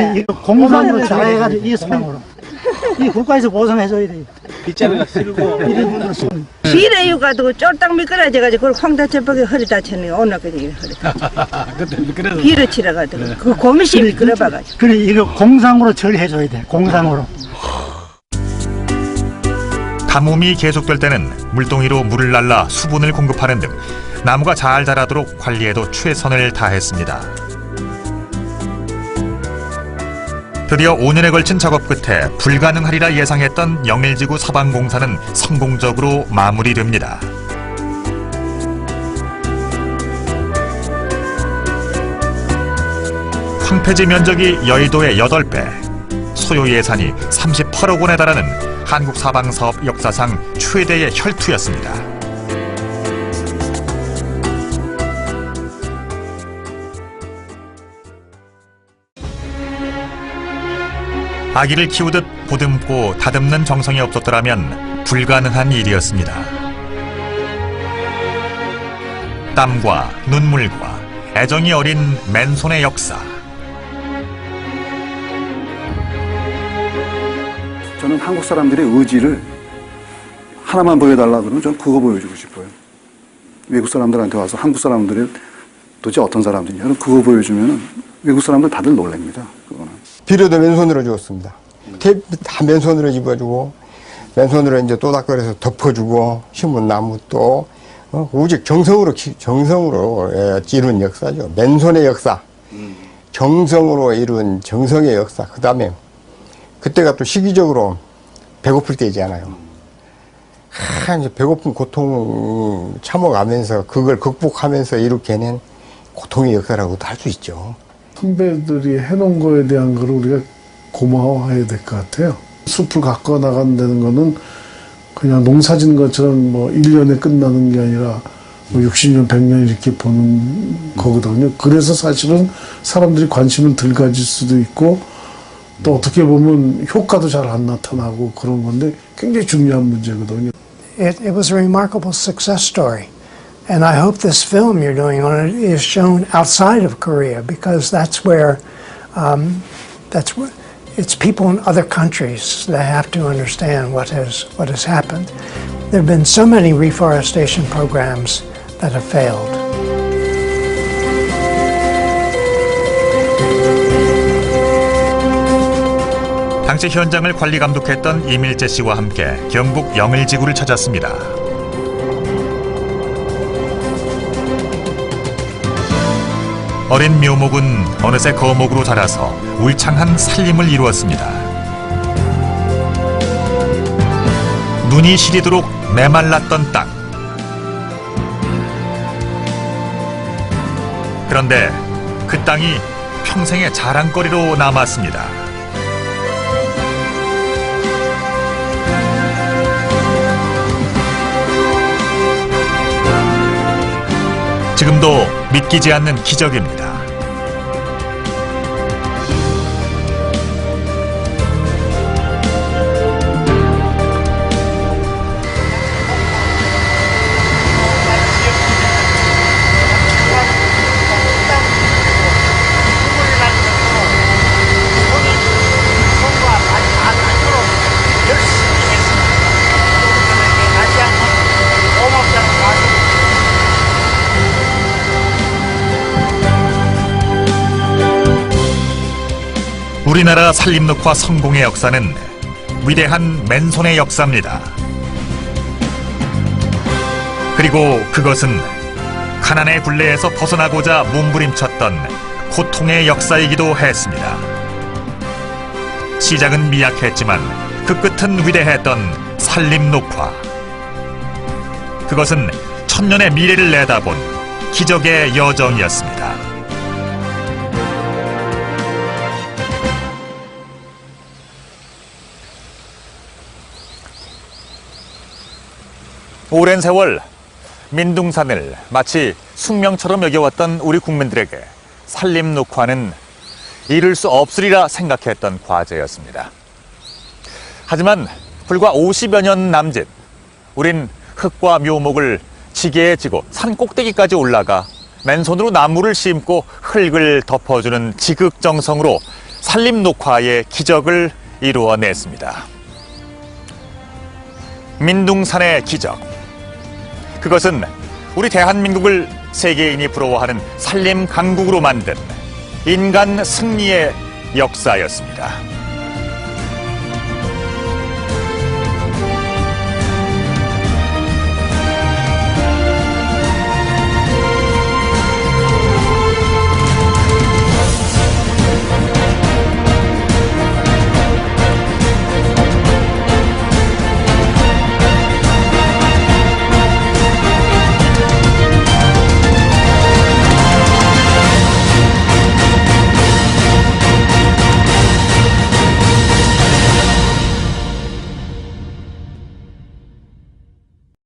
공산으로 잘해가지고 이 손으로 이 국가에서 보상해줘야 돼요. 빗자루가 쓸고 비레 유가도 쫄딱 미끄러져가지고 그걸 황 다쳐버게 허리 다쳤네요. 오늘까지 허리. 비를 치러가지고 그 고미씨 미끄러봐가지고. 그래 이거 공상으로 처리해줘야 돼. 공상으로. 가뭄이 계속될 때는 물동이로 물을 날라 수분을 공급하는 등 나무가 잘 자라도록 관리에도 최선을 다했습니다. 드디어 5년에 걸친 작업 끝에 불가능하리라 예상했던 영일지구 사방공사는 성공적으로 마무리됩니다. 황폐지 면적이 여의도의 8배, 소요 예산이 38억 원에 달하는 한국 사방사업 역사상 최대의 혈투였습니다. 아기를 키우듯 보듬고 다듬는 정성이 없었더라면 불가능한 일이었습니다. 땀과 눈물과 애정이 어린 맨손의 역사. 저는 한국 사람들의 의지를 하나만 보여달라 그러면 저는 그거 보여주고 싶어요. 외국 사람들한테 와서 한국 사람들이 도대체 어떤 사람들이냐 그거 보여주면 외국 사람들 다들 놀랍니다. 그거는. 비료도 맨손으로 주었습니다. 테이프 다 맨손으로 집어주고 맨손으로 이제 또닥거려서 덮어주고 심은 나무 또 오직 정성으로 이룬 역사죠. 맨손의 역사, 정성으로 이룬 정성의 역사. 그 다음에 그때가 또 시기적으로 배고플 때이잖아요. 이제 배고픈 고통 참아가면서 그걸 극복하면서 이룩해낸 고통의 역사라고도 할 수 있죠. 선배들이 해놓은 거에 대한 걸 우리가 고마워해야 될 것 같아요. 숲을 가꿔 나간다는 거는 그냥 농사 짓는 것처럼 뭐 1년에 끝나는 게 아니라 뭐 60년, 100년 이렇게 보는 거거든요. 그래서 사실은 사람들이 관심을 덜 가질 수도 있고 또 어떻게 보면 효과도 잘 안 나타나고 그런 건데 굉장히 중요한 문제거든요. It was a remarkable success story. And I hope this film you're doing on it is shown outside of Korea because that's where it's people in other countries that have to understand what has happened. There have been so many reforestation programs that have failed. 당시 현장을 관리 감독했던 이밀재 씨와 함께 경북 영일지구를 찾았습니다. 어린 묘목은 어느새 거목으로 자라서 울창한 살림을 이루었습니다. 눈이 시리도록 메말랐던 땅. 그런데 그 땅이 평생의 자랑거리로 남았습니다. 지금도 믿기지 않는 기적입니다. 우리나라 산림녹화 성공의 역사는 위대한 맨손의 역사입니다. 그리고 그것은 가난의 굴레에서 벗어나고자 몸부림쳤던 고통의 역사이기도 했습니다. 시작은 미약했지만 그 끝은 위대했던 산림녹화. 그것은 천년의 미래를 내다본 기적의 여정이었습니다. 오랜 세월 민둥산을 마치 숙명처럼 여겨왔던 우리 국민들에게 산림녹화는 이룰 수 없으리라 생각했던 과제였습니다. 하지만 불과 50여 년 남짓 우린 흙과 묘목을 지게에 지고 산 꼭대기까지 올라가 맨손으로 나무를 심고 흙을 덮어주는 지극정성으로 산림녹화의 기적을 이루어냈습니다. 민둥산의 기적. 그것은 우리 대한민국을 세계인이 부러워하는 산림 강국으로 만든 인간 승리의 역사였습니다.